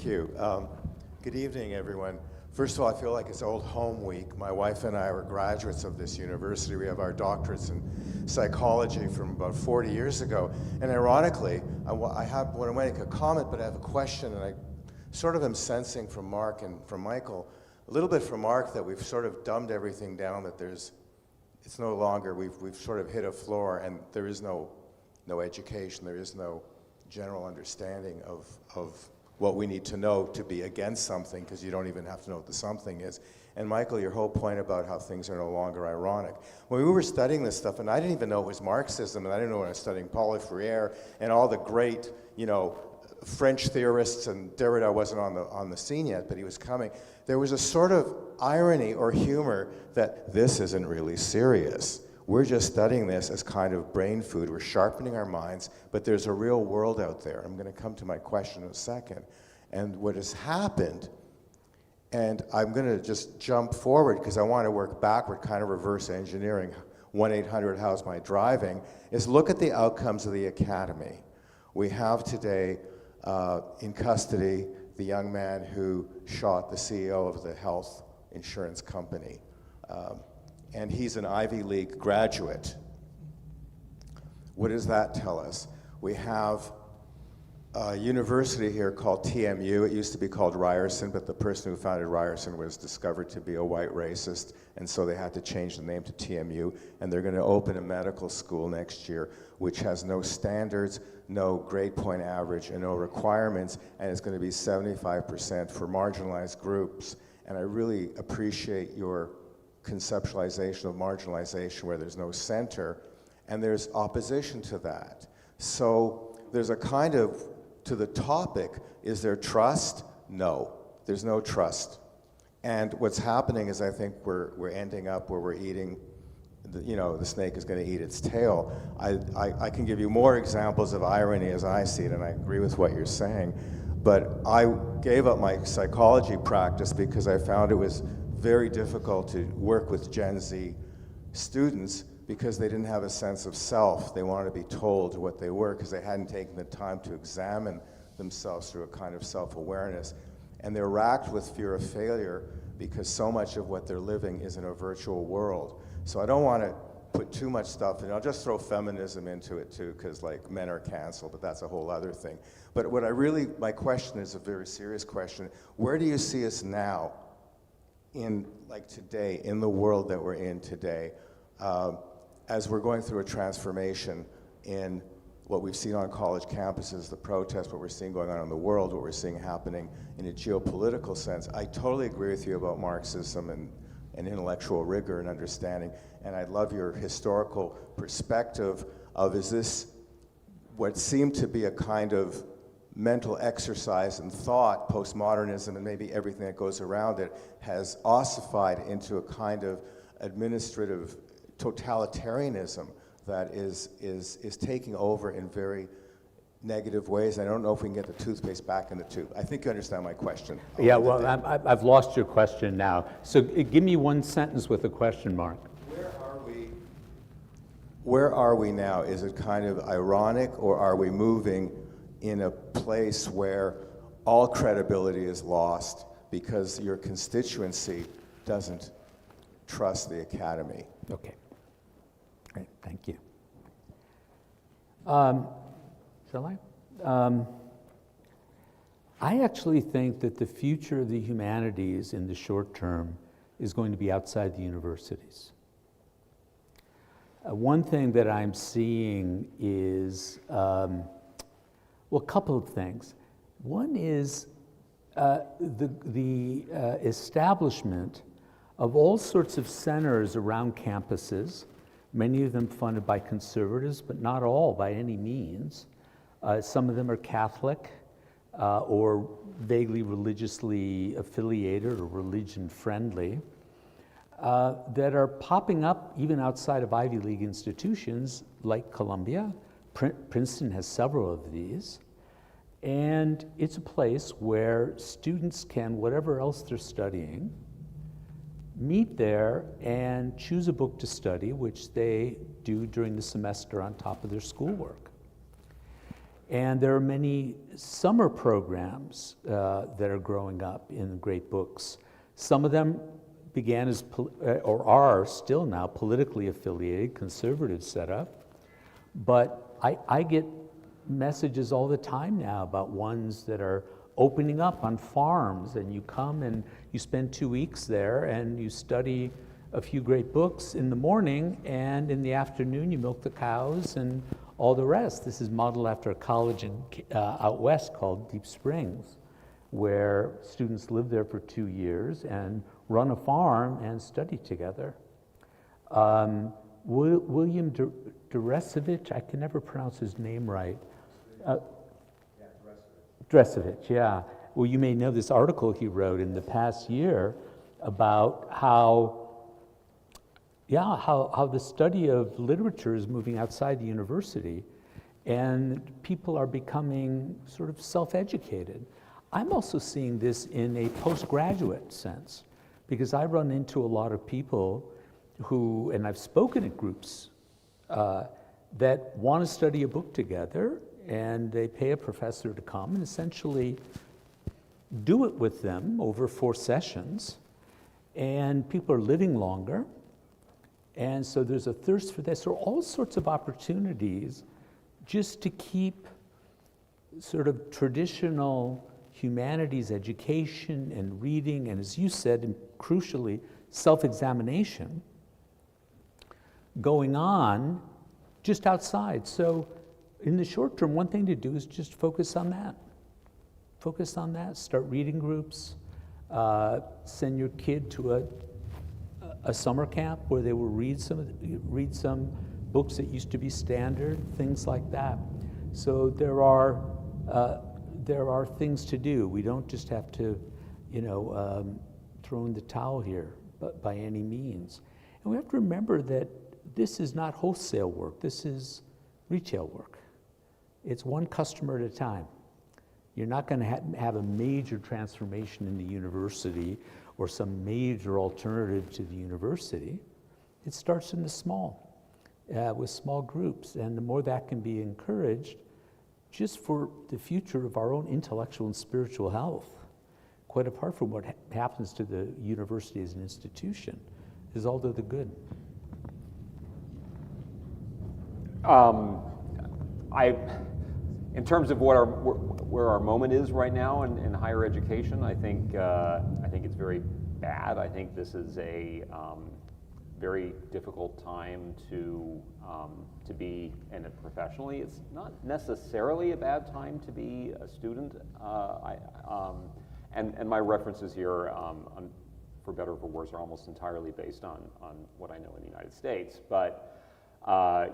Thank you. Good evening, everyone. First of all, I feel like it's Old Home Week. My wife and I were graduates of this university. We have our doctorates in psychology from about 40 years ago. And ironically, I want to make a comment, but I have a question, and I sort of am sensing from Mark and from Michael, a little bit from Mark, that we've sort of dumbed everything down, that it's no longer, we've sort of hit a floor, and there is no education, there is no general understanding of what we need to know to be against something, because you don't even have to know what the something is. And Michael, your whole point about how things are no longer ironic. When we were studying this stuff, and I didn't even know it was Marxism, and I didn't know when I was studying Paulo Freire and all the great, French theorists, and Derrida wasn't on the scene yet, but he was coming. There was a sort of irony or humor that this isn't really serious. We're just studying this as kind of brain food. We're sharpening our minds, but there's a real world out there. I'm going to come to my question in a second. And what has happened, and I'm going to just jump forward because I want to work backward, kind of reverse engineering, 1-800 how's my driving, is look at the outcomes of the academy. We have today in custody the young man who shot the CEO of the health insurance company. And he's an Ivy League graduate. What does that tell us? We have a university here called TMU. It used to be called Ryerson, but the person who founded Ryerson was discovered to be a white racist, and so they had to change the name to TMU, and they're going to open a medical school next year which has no standards, no grade point average, and no requirements, and it's going to be 75% for marginalized groups. And I really appreciate your conceptualization of marginalization where there's no center, and there's opposition to that. So there's a kind of, to the topic, is there trust? No, there's no trust. And what's happening is I think we're ending up where we're eating, the snake is going to eat its tail. I can give you more examples of irony as I see it, and I agree with what you're saying, but I gave up my psychology practice because I found it was very difficult to work with Gen Z students because they didn't have a sense of self. They wanted to be told what they were because they hadn't taken the time to examine themselves through a kind of self-awareness. And they're racked with fear of failure because so much of what they're living is in a virtual world. So I don't want to put too much stuff in. I'll just throw feminism into it too, because men are canceled, but that's a whole other thing. But my question is a very serious question. Where do you see us now today, in the world that we're in today, as we're going through a transformation in what we've seen on college campuses, the protests, what we're seeing going on in the world, what we're seeing happening in a geopolitical sense? I totally agree with you about Marxism and intellectual rigor and understanding, and I'd love your historical perspective of, is this what seemed to be a kind of mental exercise and thought, postmodernism, and maybe everything that goes around it, has ossified into a kind of administrative totalitarianism that is taking over in very negative ways. I don't know if we can get the toothpaste back in the tube. I think you understand my question. Yeah, well, I've lost your question now. So give me one sentence with a question mark. Where are we now? Is it kind of ironic, or are we moving in a place where all credibility is lost because your constituency doesn't trust the academy? Okay. Great, thank you. Shall I? I actually think that the future of the humanities in the short term is going to be outside the universities. One thing that I'm seeing is, a couple of things. One is the establishment of all sorts of centers around campuses, many of them funded by conservatives, but not all by any means. Some of them are Catholic or vaguely religiously affiliated or religion-friendly, that are popping up even outside of Ivy League institutions like Columbia. Princeton has several of these. And it's a place where students can, whatever else they're studying, meet there and choose a book to study, which they do during the semester on top of their schoolwork. And there are many summer programs that are growing up in great books. Some of them began as, or are still now, politically affiliated, conservative setup. But I get messages all the time now about ones that are opening up on farms, and you come and you spend 2 weeks there and you study a few great books in the morning, and in the afternoon you milk the cows and all the rest. This is modeled after a college out west called Deep Springs, where students live there for 2 years and run a farm and study together. William Dresevich, I can never pronounce his name right. Dresevich, yeah. Well, you may know this article he wrote in the past year about how the study of literature is moving outside the university, and people are becoming sort of self-educated. I'm also seeing this in a postgraduate sense, because I run into a lot of people who, and I've spoken at groups, that want to study a book together, and they pay a professor to come and essentially do it with them over 4 sessions, and people are living longer, and so there's a thirst for this. There are all sorts of opportunities just to keep sort of traditional humanities education and reading, and as you said, and crucially, self-examination going on just outside. So in the short term, one thing to do is just focus on that. Focus on that, start reading groups, send your kid to a summer camp where they will read some books that used to be standard, things like that. So there are things to do. We don't just have to, throw in the towel here, but by any means. And we have to remember that this is not wholesale work. This is retail work. It's one customer at a time. You're not going to have a major transformation in the university or some major alternative to the university. It starts in the small, with small groups, and the more that can be encouraged, just for the future of our own intellectual and spiritual health, quite apart from what happens to the university as an institution, is all to the good. In terms of where our moment is right now in higher education, I think it's very bad. I think this is a very difficult time to be in it professionally. It's not necessarily a bad time to be a student. And my references here, for better or for worse, are almost entirely based on what I know in the United States. But I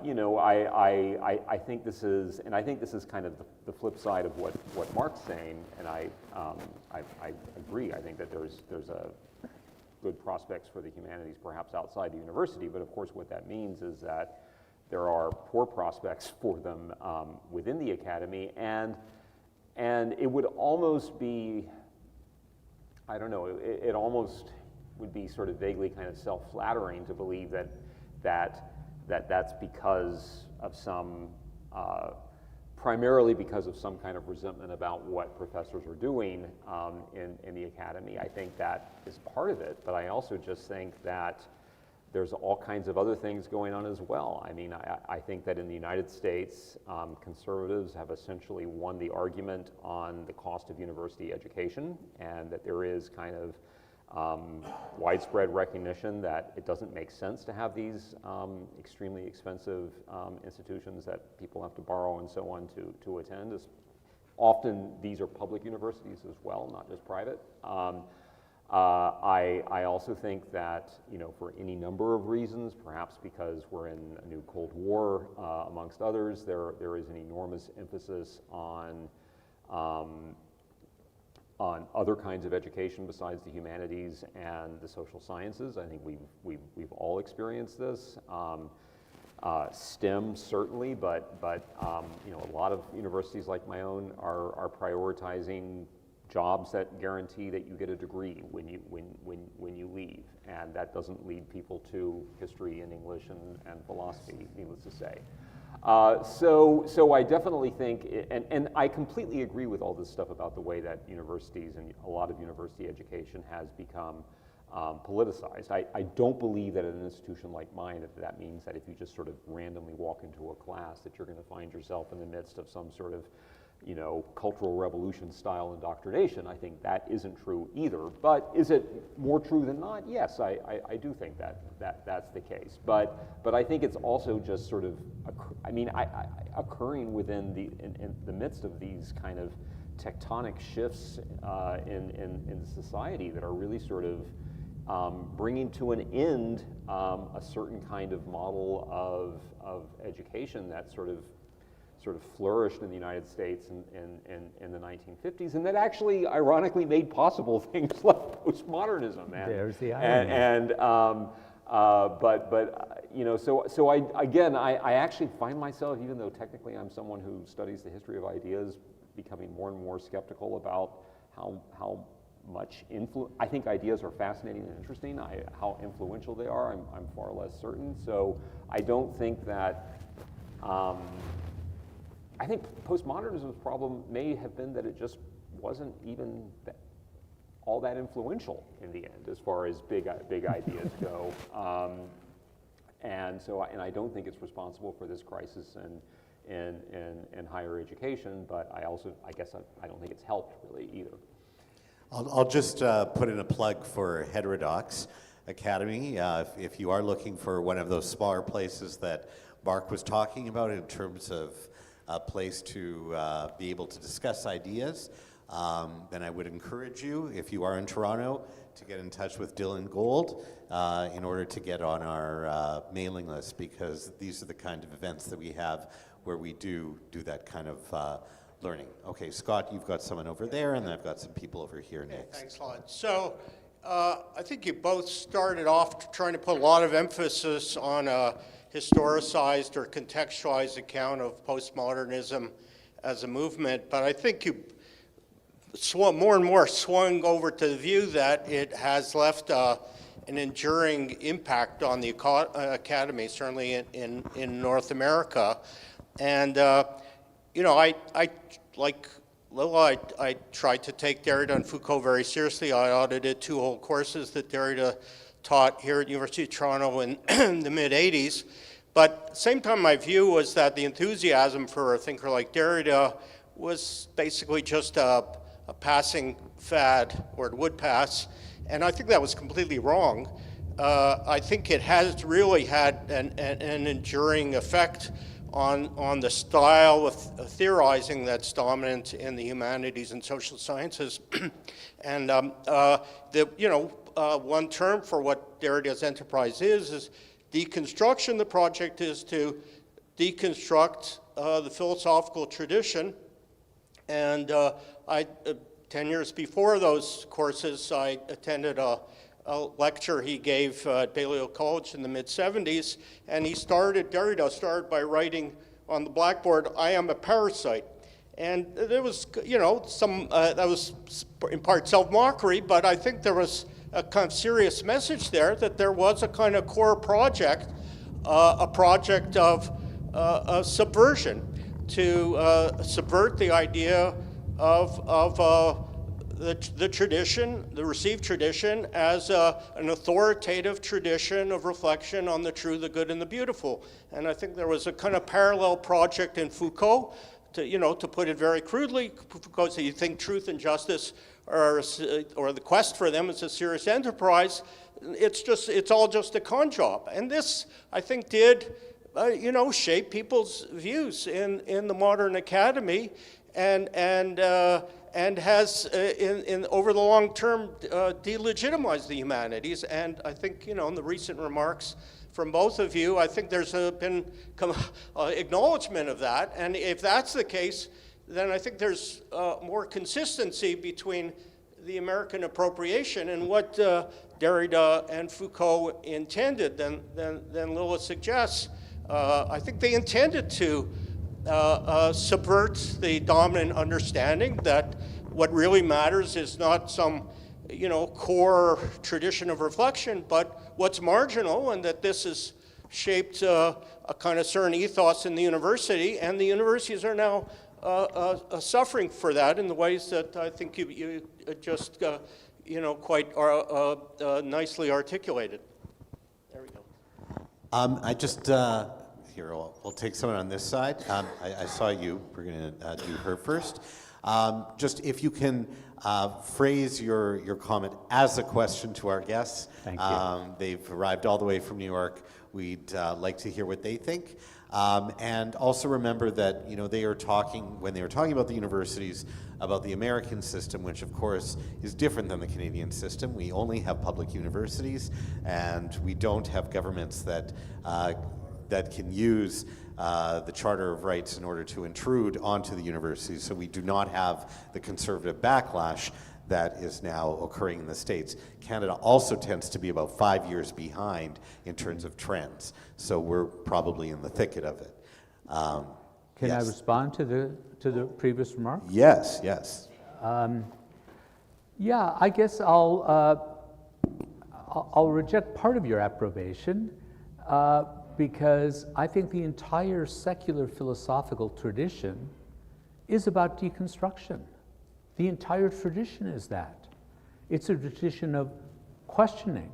think this is, and I think this is kind of the flip side of what Mark's saying, and I agree. I think that there's a good prospects for the humanities perhaps outside the university, but of course what that means is that there are poor prospects for them within the academy, and it would almost be, I don't know, it almost would be sort of vaguely kind of self-flattering to believe that's because of some, primarily because of some kind of resentment about what professors are doing in the academy. I think that is part of it, but I also just think that there's all kinds of other things going on as well. I mean, I think that in the United States, conservatives have essentially won the argument on the cost of university education, and that there is kind of widespread recognition that it doesn't make sense to have these extremely expensive institutions that people have to borrow and so on to attend. Often these are public universities as well, not just private. I also think that, for any number of reasons, perhaps because we're in a new Cold War, amongst others, there is an enormous emphasis on other kinds of education besides the humanities and the social sciences. I think we've all experienced this. STEM certainly, but a lot of universities like my own are prioritizing jobs that guarantee that you get a degree when you leave, and that doesn't lead people to history and English and philosophy, needless to say. So I definitely think, and I completely agree with all this stuff about the way that universities and a lot of university education has become politicized. I don't believe that at an institution like mine that means that if you just sort of randomly walk into a class that you're going to find yourself in the midst of some sort of, you know, cultural revolution style indoctrination. I think that isn't true either. But is it more true than not? Yes, I do think that's the case. But I think it's also just sort of, occurring within in the midst of these kind of tectonic shifts in society that are really sort of bringing to an end a certain kind of model of education that sort of flourished in the United States in the 1950s, and that actually, ironically, made possible things like postmodernism. There's the irony. But you know, so I actually find myself, even though technically I'm someone who studies the history of ideas, becoming more and more skeptical about how much I think ideas are fascinating and interesting. How influential they are, I'm far less certain. So I don't think that. I think postmodernism's problem may have been that it just wasn't even all that influential in the end, as far as big ideas go. And I don't think it's responsible for this crisis in higher education. But I guess I don't think it's helped really either. I'll just put in a plug for Heterodox Academy. If you are looking for one of those smaller places that Mark was talking about in terms of a place to be able to discuss ideas, then I would encourage you, if you are in Toronto, to get in touch with Dylan Gold in order to get on our mailing list, because these are the kind of events that we have where we do that kind of learning. Okay, Scott, you've got someone over there, and then I've got some people over here next. Thanks a lot. So I think you both started off trying to put a lot of emphasis on historicized or contextualized account of postmodernism as a movement, but I think you more and more swung over to the view that it has left an enduring impact on the academy, certainly in North America. And you know, I like Lilla, I tried to take Derrida and Foucault very seriously. I audited 2 whole courses that Derrida taught here at University of Toronto in the mid-'80s. But at the same time, my view was that the enthusiasm for a thinker like Derrida was basically just a passing fad, or it would pass. And I think that was completely wrong. I think it has really had an enduring effect on the style of theorizing that's dominant in the humanities and social sciences. And one term for what Derrida's enterprise is deconstruction. The project is to deconstruct the philosophical tradition. And 10 years before those courses, I attended a lecture he gave at Balliol College in the mid-'70s, and Derrida started by writing on the blackboard, "I am a parasite." And there was, you know, that was in part self-mockery, but I think there was a kind of serious message there that there was a kind of core project, a project of subversion, to subvert the idea of the tradition, the received tradition, as an authoritative tradition of reflection on the true, the good, and the beautiful. And I think there was a kind of parallel project in Foucault, to put it very crudely, because you think truth and justice or the quest for them is a serious enterprise. It's all just a con job. And this, I think, did shape people's views in the modern academy, and has, over the long term, delegitimized the humanities. And I think, in the recent remarks from both of you, I think there's been acknowledgement of that. And if that's the case, then I think there's more consistency between the American appropriation and what Derrida and Foucault intended than Lilla suggests. I think they intended to subvert the dominant understanding that what really matters is not some core tradition of reflection, but what's marginal, and that this is shaped a kind of certain ethos in the university, and the universities are now suffering for that in the ways that I think you just quite nicely articulated. There we go. I just, here, we'll take someone on this side. I saw you. We're going to do her first. Just if you can phrase your comment as a question to our guests. Thank you. They've arrived all the way from New York. We'd like to hear what they think. And also remember that they are talking, when they are talking about the universities, about the American system, which of course is different than the Canadian system. We only have public universities, and we don't have governments that can use the Charter of Rights in order to intrude onto the universities. So we do not have the conservative backlash that is now occurring in the States. Canada also tends to be about 5 years behind in terms of trends. So we're probably in the thicket of it. Can I yes. respond to the previous remark? Yes, yes. Yeah, I guess I'll reject part of your approbation because I think the entire secular philosophical tradition is about deconstruction. The entire tradition is that. It's a tradition of questioning.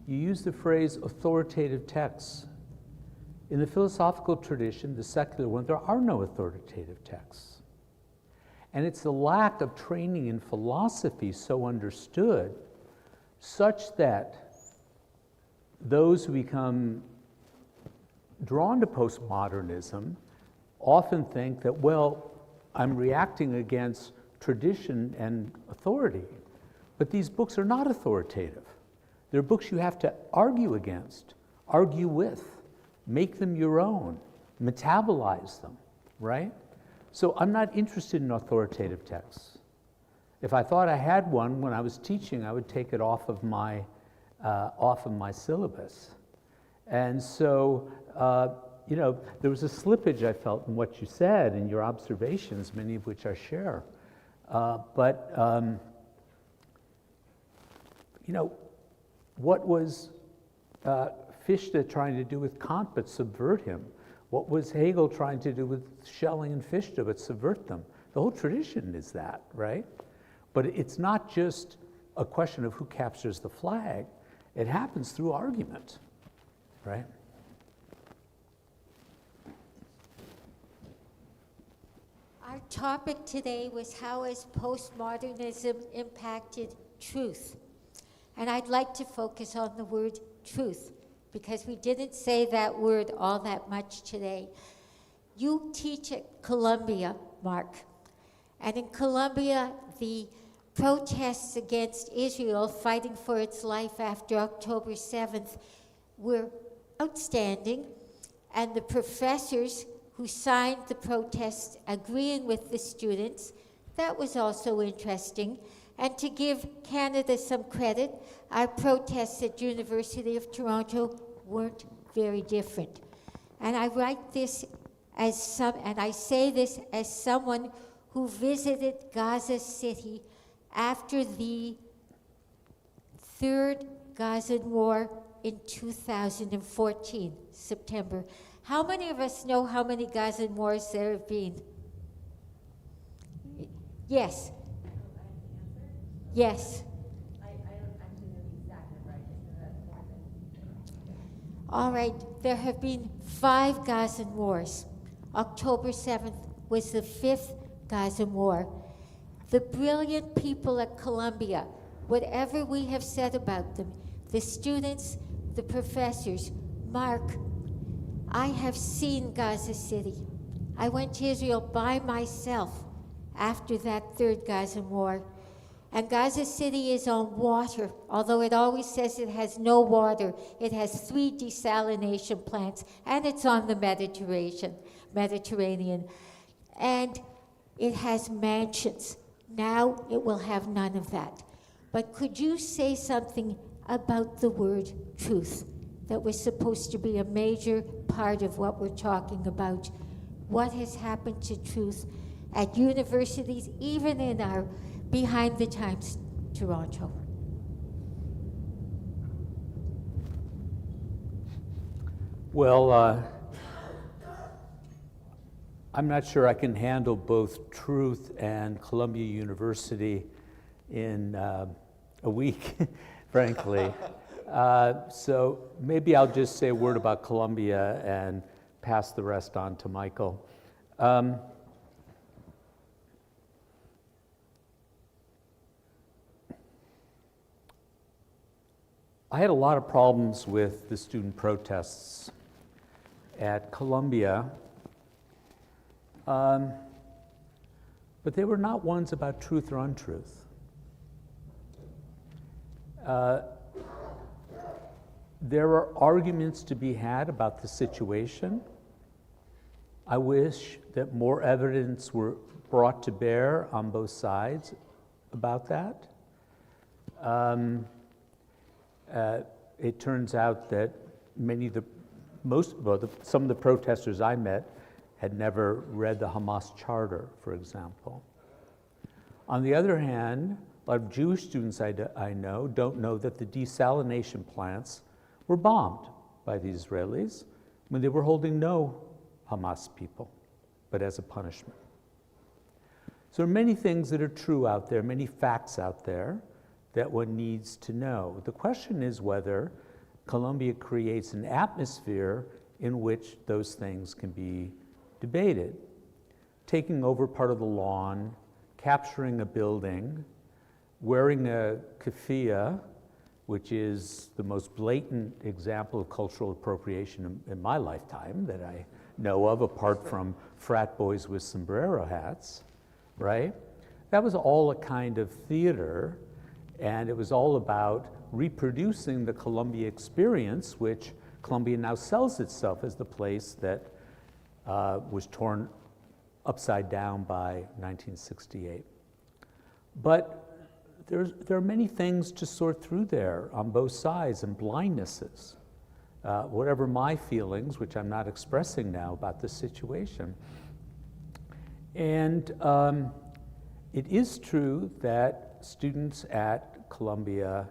You use the phrase authoritative texts. In the philosophical tradition, the secular one, there are no authoritative texts. And it's the lack of training in philosophy so understood such that those who become drawn to postmodernism often think that, well, I'm reacting against tradition and authority, but these books are not authoritative. They're books you have to argue against, argue with, make them your own, metabolize them, right? So I'm not interested in authoritative texts. If I thought I had one when I was teaching, I would take it off of my syllabus. And so, there was a slippage I felt in what you said and your observations, many of which I share. What was Fichte trying to do with Kant but subvert him? What was Hegel trying to do with Schelling and Fichte but subvert them? The whole tradition is that, right? But it's not just a question of who captures the flag. It happens through argument, right? Our topic today was how has postmodernism impacted truth? And I'd like to focus on the word truth because we didn't say that word all that much today. You teach at Columbia, Mark, and in Columbia, the protests against Israel fighting for its life after October 7th were outstanding, and the professors who signed the protest agreeing with the students, that was also interesting. And to give Canada some credit, our protests at University of Toronto weren't very different. And I write this and I say this as someone who visited Gaza City after the third Gaza war in 2014, September. How many of us know how many Gaza wars there have been? Yes. Yes. I don't actually know the exact number. I just know that's more than. All right. There have been 5 Gaza wars. October 7th was the 5th Gaza war. The brilliant people at Columbia, whatever we have said about them, the students, the professors, Mark, I have seen Gaza City. I went to Israel by myself after that third Gaza war. And Gaza City is on water, although it always says it has no water. It has 3 desalination plants, and it's on the Mediterranean. And it has mansions. Now it will have none of that. But could you say something about the word truth that was supposed to be a major part of what we're talking about? What has happened to truth at universities, even in our Behind the Times Toronto? Well, I'm not sure I can handle both truth and Columbia University in a week, frankly. So maybe I'll just say a word about Columbia and pass the rest on to Michael. I had a lot of problems with the student protests at Columbia, but they were not ones about truth or untruth. There are arguments to be had about the situation. I wish that more evidence were brought to bear on both sides about that. It turns out that some of the protesters I met had never read the Hamas Charter, for example. On the other hand, a lot of Jewish students I know don't know that the desalination plants were bombed by the Israelis when they were holding no Hamas people, but as a punishment. So there are many things that are true out there, many facts out there that one needs to know. The question is whether Columbia creates an atmosphere in which those things can be debated. Taking over part of the lawn, capturing a building, wearing a keffiyeh, which is the most blatant example of cultural appropriation in my lifetime that I know of, apart from frat boys with sombrero hats, right? That was all a kind of theater, and it was all about reproducing the Columbia experience, which Columbia now sells itself as the place that was torn upside down by 1968. But there are many things to sort through there on both sides, and blindnesses. Whatever my feelings, which I'm not expressing now about the situation. And it is true that students at Columbia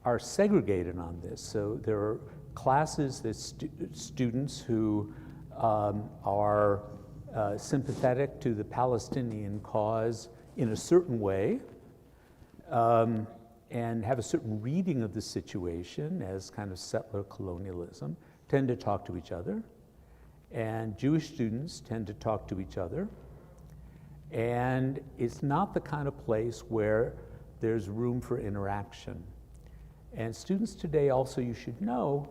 are segregated on this. So there are classes that students who are sympathetic to the Palestinian cause in a certain way, and have a certain reading of the situation as kind of settler colonialism, tend to talk to each other. And Jewish students tend to talk to each other. And it's not the kind of place where there's room for interaction. And students today also, you should know,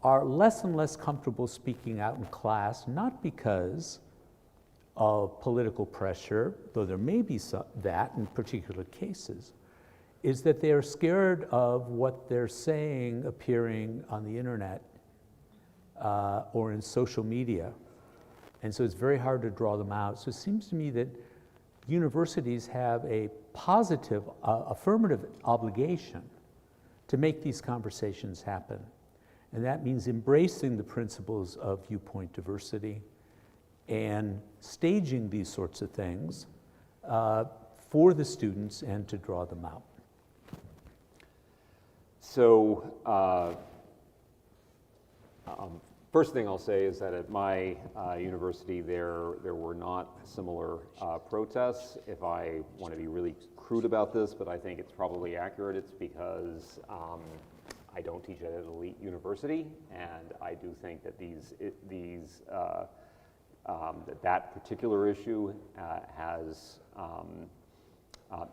are less and less comfortable speaking out in class, not because of political pressure, though there may be that in particular cases, is that they are scared of what they're saying appearing on the internet or in social media. And so it's very hard to draw them out. So it seems to me that universities have a positive, affirmative obligation to make these conversations happen. And that means embracing the principles of viewpoint diversity and staging these sorts of things for the students and to draw them out. So, first thing I'll say is that at my university there were not similar protests. If I want to be really crude about this, but I think it's probably accurate, it's because I don't teach at an elite university, and I do think that that particular issue has,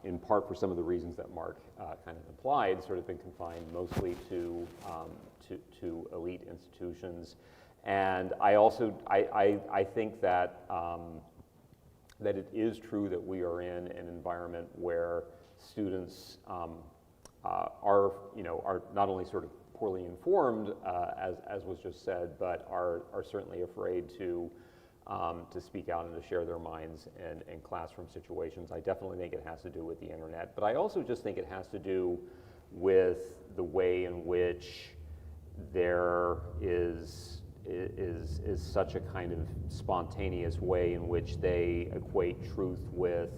in part for some of the reasons that Mark kind of implied, sort of been confined mostly to elite institutions. And I also, I think that that it is true that we are in an environment where students are not only sort of poorly informed, as was just said, but are certainly afraid to speak out and to share their minds in classroom situations. I definitely think it has to do with the internet, but I also just think it has to do with the way in which there is such a kind of spontaneous way in which they equate truth with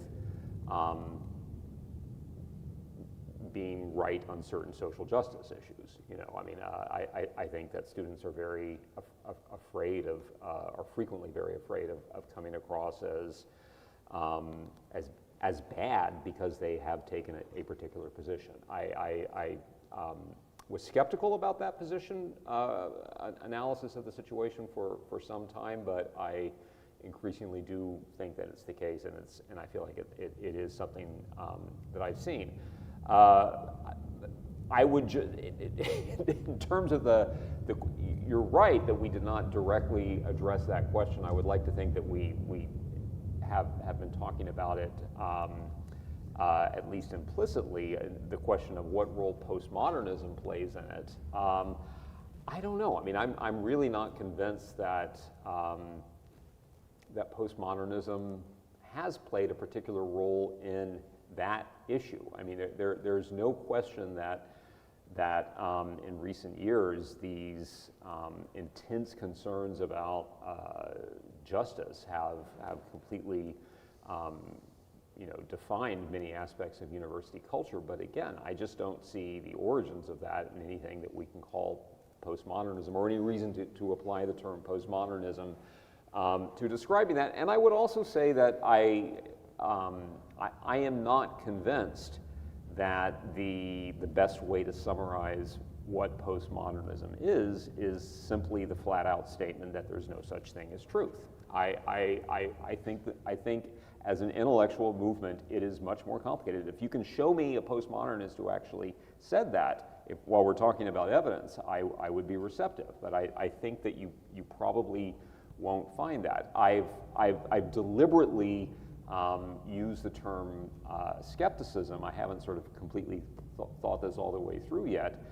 being right on certain social justice issues. You know, I mean, I think that students are very afraid of, are frequently very afraid of coming across as bad because they have taken a particular position. I was skeptical about that position analysis of the situation for some time, but I increasingly do think that it's the case, and I feel like it is something that I've seen. I would in terms of you're right that we did not directly address that question. I would like to think that we have been talking about it at least implicitly, the question of what role postmodernism plays in it. I don't know. I mean, I'm really not convinced that that postmodernism has played a particular role in that issue. I mean, there's no question that in recent years these intense concerns about justice have completely defined many aspects of university culture. But again, I just don't see the origins of that in anything that we can call postmodernism, or any reason to apply the term postmodernism to describing that. And I would also say that I am not convinced that the best way to summarize what postmodernism is simply the flat-out statement that there's no such thing as truth. I think as an intellectual movement, it is much more complicated. If you can show me a postmodernist who actually said that, while we're talking about evidence, I would be receptive. But I think that you probably won't find that. I've deliberately used the term skepticism. I haven't sort of completely thought this all the way through yet,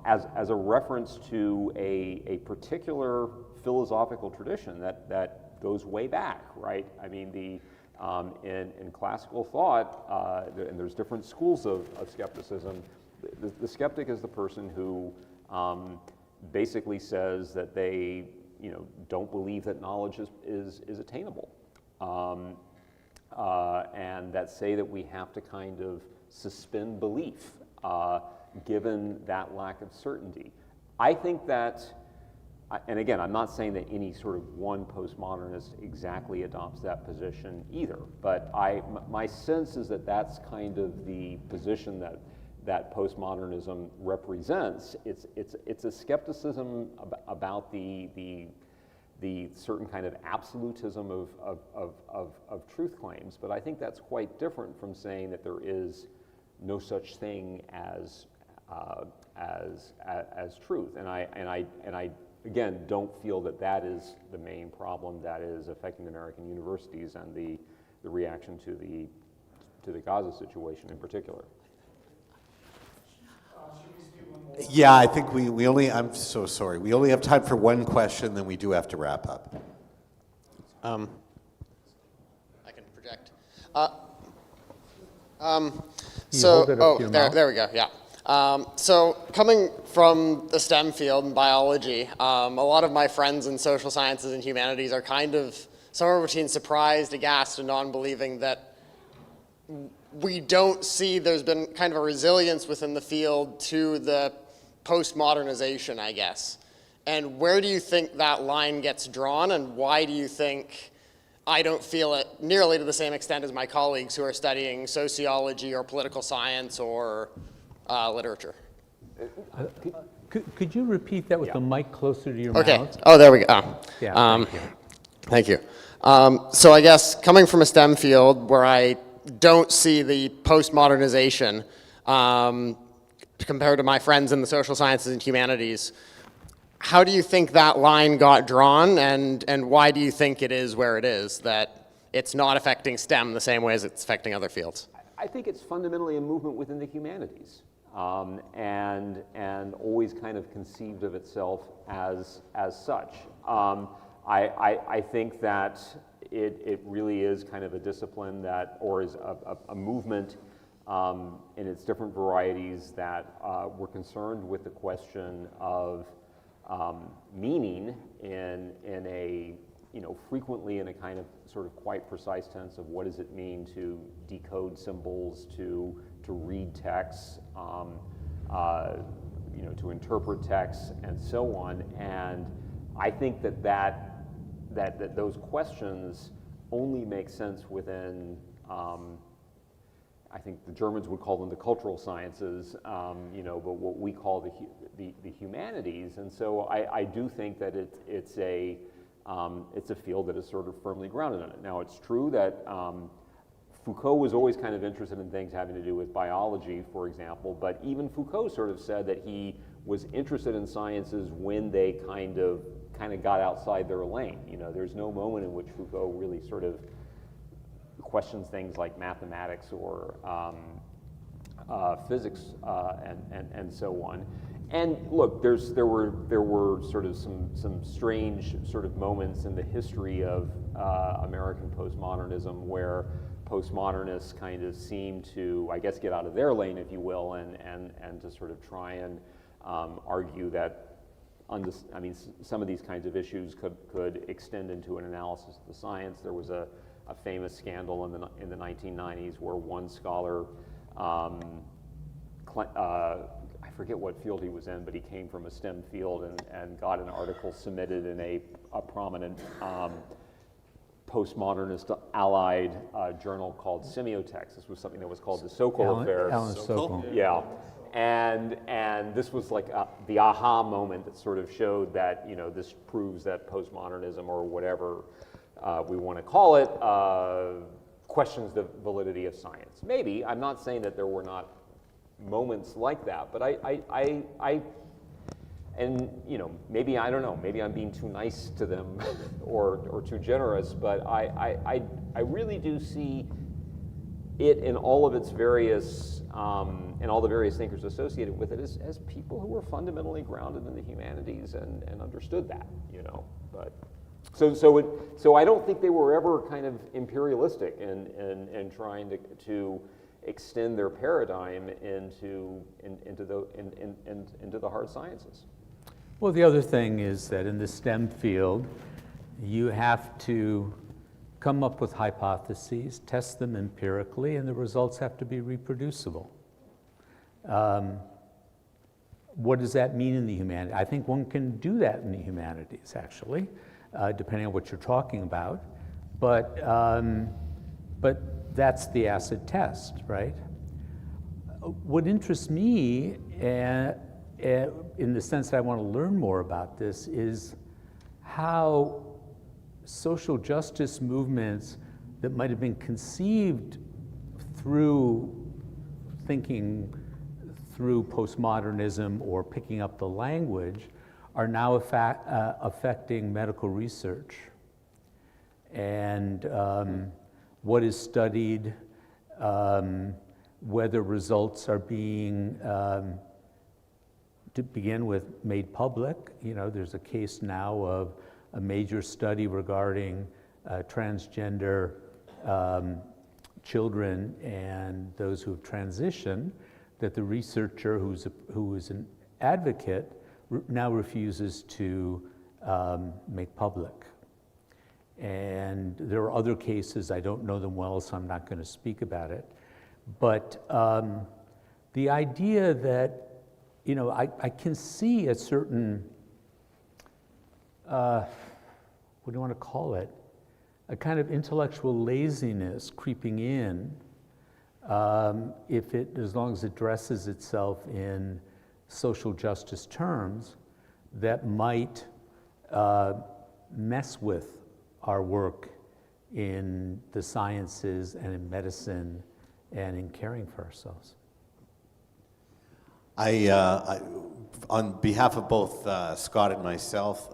as a reference to a particular philosophical tradition that goes way back, right? I mean, in classical thought, and there's different schools of skepticism. The skeptic is the person who basically says that they don't believe that knowledge is attainable, and that say that we have to kind of suspend belief given that lack of certainty. I think that, and again, I'm not saying that any sort of one postmodernist exactly adopts that position either, but my sense is that that's kind of the position that postmodernism represents. It's a skepticism about the certain kind of absolutism of truth claims, but I think that's quite different from saying that there is no such thing as truth. And I again don't feel that is the main problem that is affecting American universities and the reaction to the Gaza situation in particular. Yeah, I think we only, I'm so sorry, we only have time for one question, then we do have to wrap up. I can project. There we go, yeah. So coming from the STEM field in biology, a lot of my friends in social sciences and humanities are kind of somewhere between surprised, aghast, and non-believing that we don't see there's been kind of a resilience within the field to the postmodernization, I guess. And where do you think that line gets drawn, and why do you think I don't feel it nearly to the same extent as my colleagues who are studying sociology or political science or literature? Could you repeat that with the mic closer to your mouth? Okay. Oh, there we go. Oh. Yeah, Thank you. So I guess coming from a STEM field where I don't see the postmodernization compared to my friends in the social sciences and humanities, how do you think that line got drawn, and why do you think it is where it is, that it's not affecting STEM the same way as it's affecting other fields? I think it's fundamentally a movement within the humanities, and always kind of conceived of itself as such. I think that it really is kind of a discipline that, or is a movement in its different varieties that were concerned with the question of meaning in a, frequently in a kind of sort of quite precise sense of what does it mean to decode symbols, to to read texts, to interpret texts, and so on. And I think that those questions only make sense within, I think the Germans would call them the cultural sciences, but what we call the humanities. And so I do think that it's a field that is sort of firmly grounded in it. Now, it's true that Foucault was always kind of interested in things having to do with biology, for example, but even Foucault sort of said that he was interested in sciences when they kind of got outside their lane. There's no moment in which Foucault really sort of questions things like mathematics or physics and so on. And look, there were sort of some strange sort of moments in the history of American postmodernism where postmodernists kind of seem to, I guess, get out of their lane, if you will, and to sort of try and argue that some of these kinds of issues could extend into an analysis of the science. There was a famous scandal in the 1990s where one scholar, I forget what field he was in, but he came from a STEM field and got an article submitted in a prominent postmodernist allied journal called Semiotext. This was something that was called the Sokol Affair. Alan Sokol. Yeah. And this was like the aha moment that sort of showed that, this proves that postmodernism, or whatever we want to call it, questions the validity of science. Maybe. I'm not saying that there were not moments like that, but maybe, I don't know, maybe I'm being too nice to them or too generous, but I really do see it in all of its various, and all the various thinkers associated with it as people who were fundamentally grounded in the humanities and understood that, but so I don't think they were ever kind of imperialistic in trying to extend their paradigm into the hard sciences. Well, the other thing is that in the STEM field, you have to come up with hypotheses, test them empirically, and the results have to be reproducible. What does that mean in the humanities? I think one can do that in the humanities, actually, depending on what you're talking about. But that's the acid test, right? What interests me, in the sense that I want to learn more about this, is how social justice movements that might have been conceived through thinking through postmodernism or picking up the language are now affecting medical research. And what is studied, whether results are being, to begin with, made public. There's a case now of a major study regarding transgender children and those who have transitioned, that the researcher who is an advocate now refuses to make public. And there are other cases, I don't know them well, so I'm not going to speak about it. But the idea that, I can see a certain, what do you want to call it? A kind of intellectual laziness creeping in, as long as it dresses itself in social justice terms, that might mess with our work in the sciences and in medicine and in caring for ourselves. I on behalf of both Scott and myself,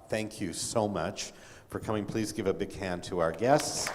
thank you so much for coming. Please give a big hand to our guests.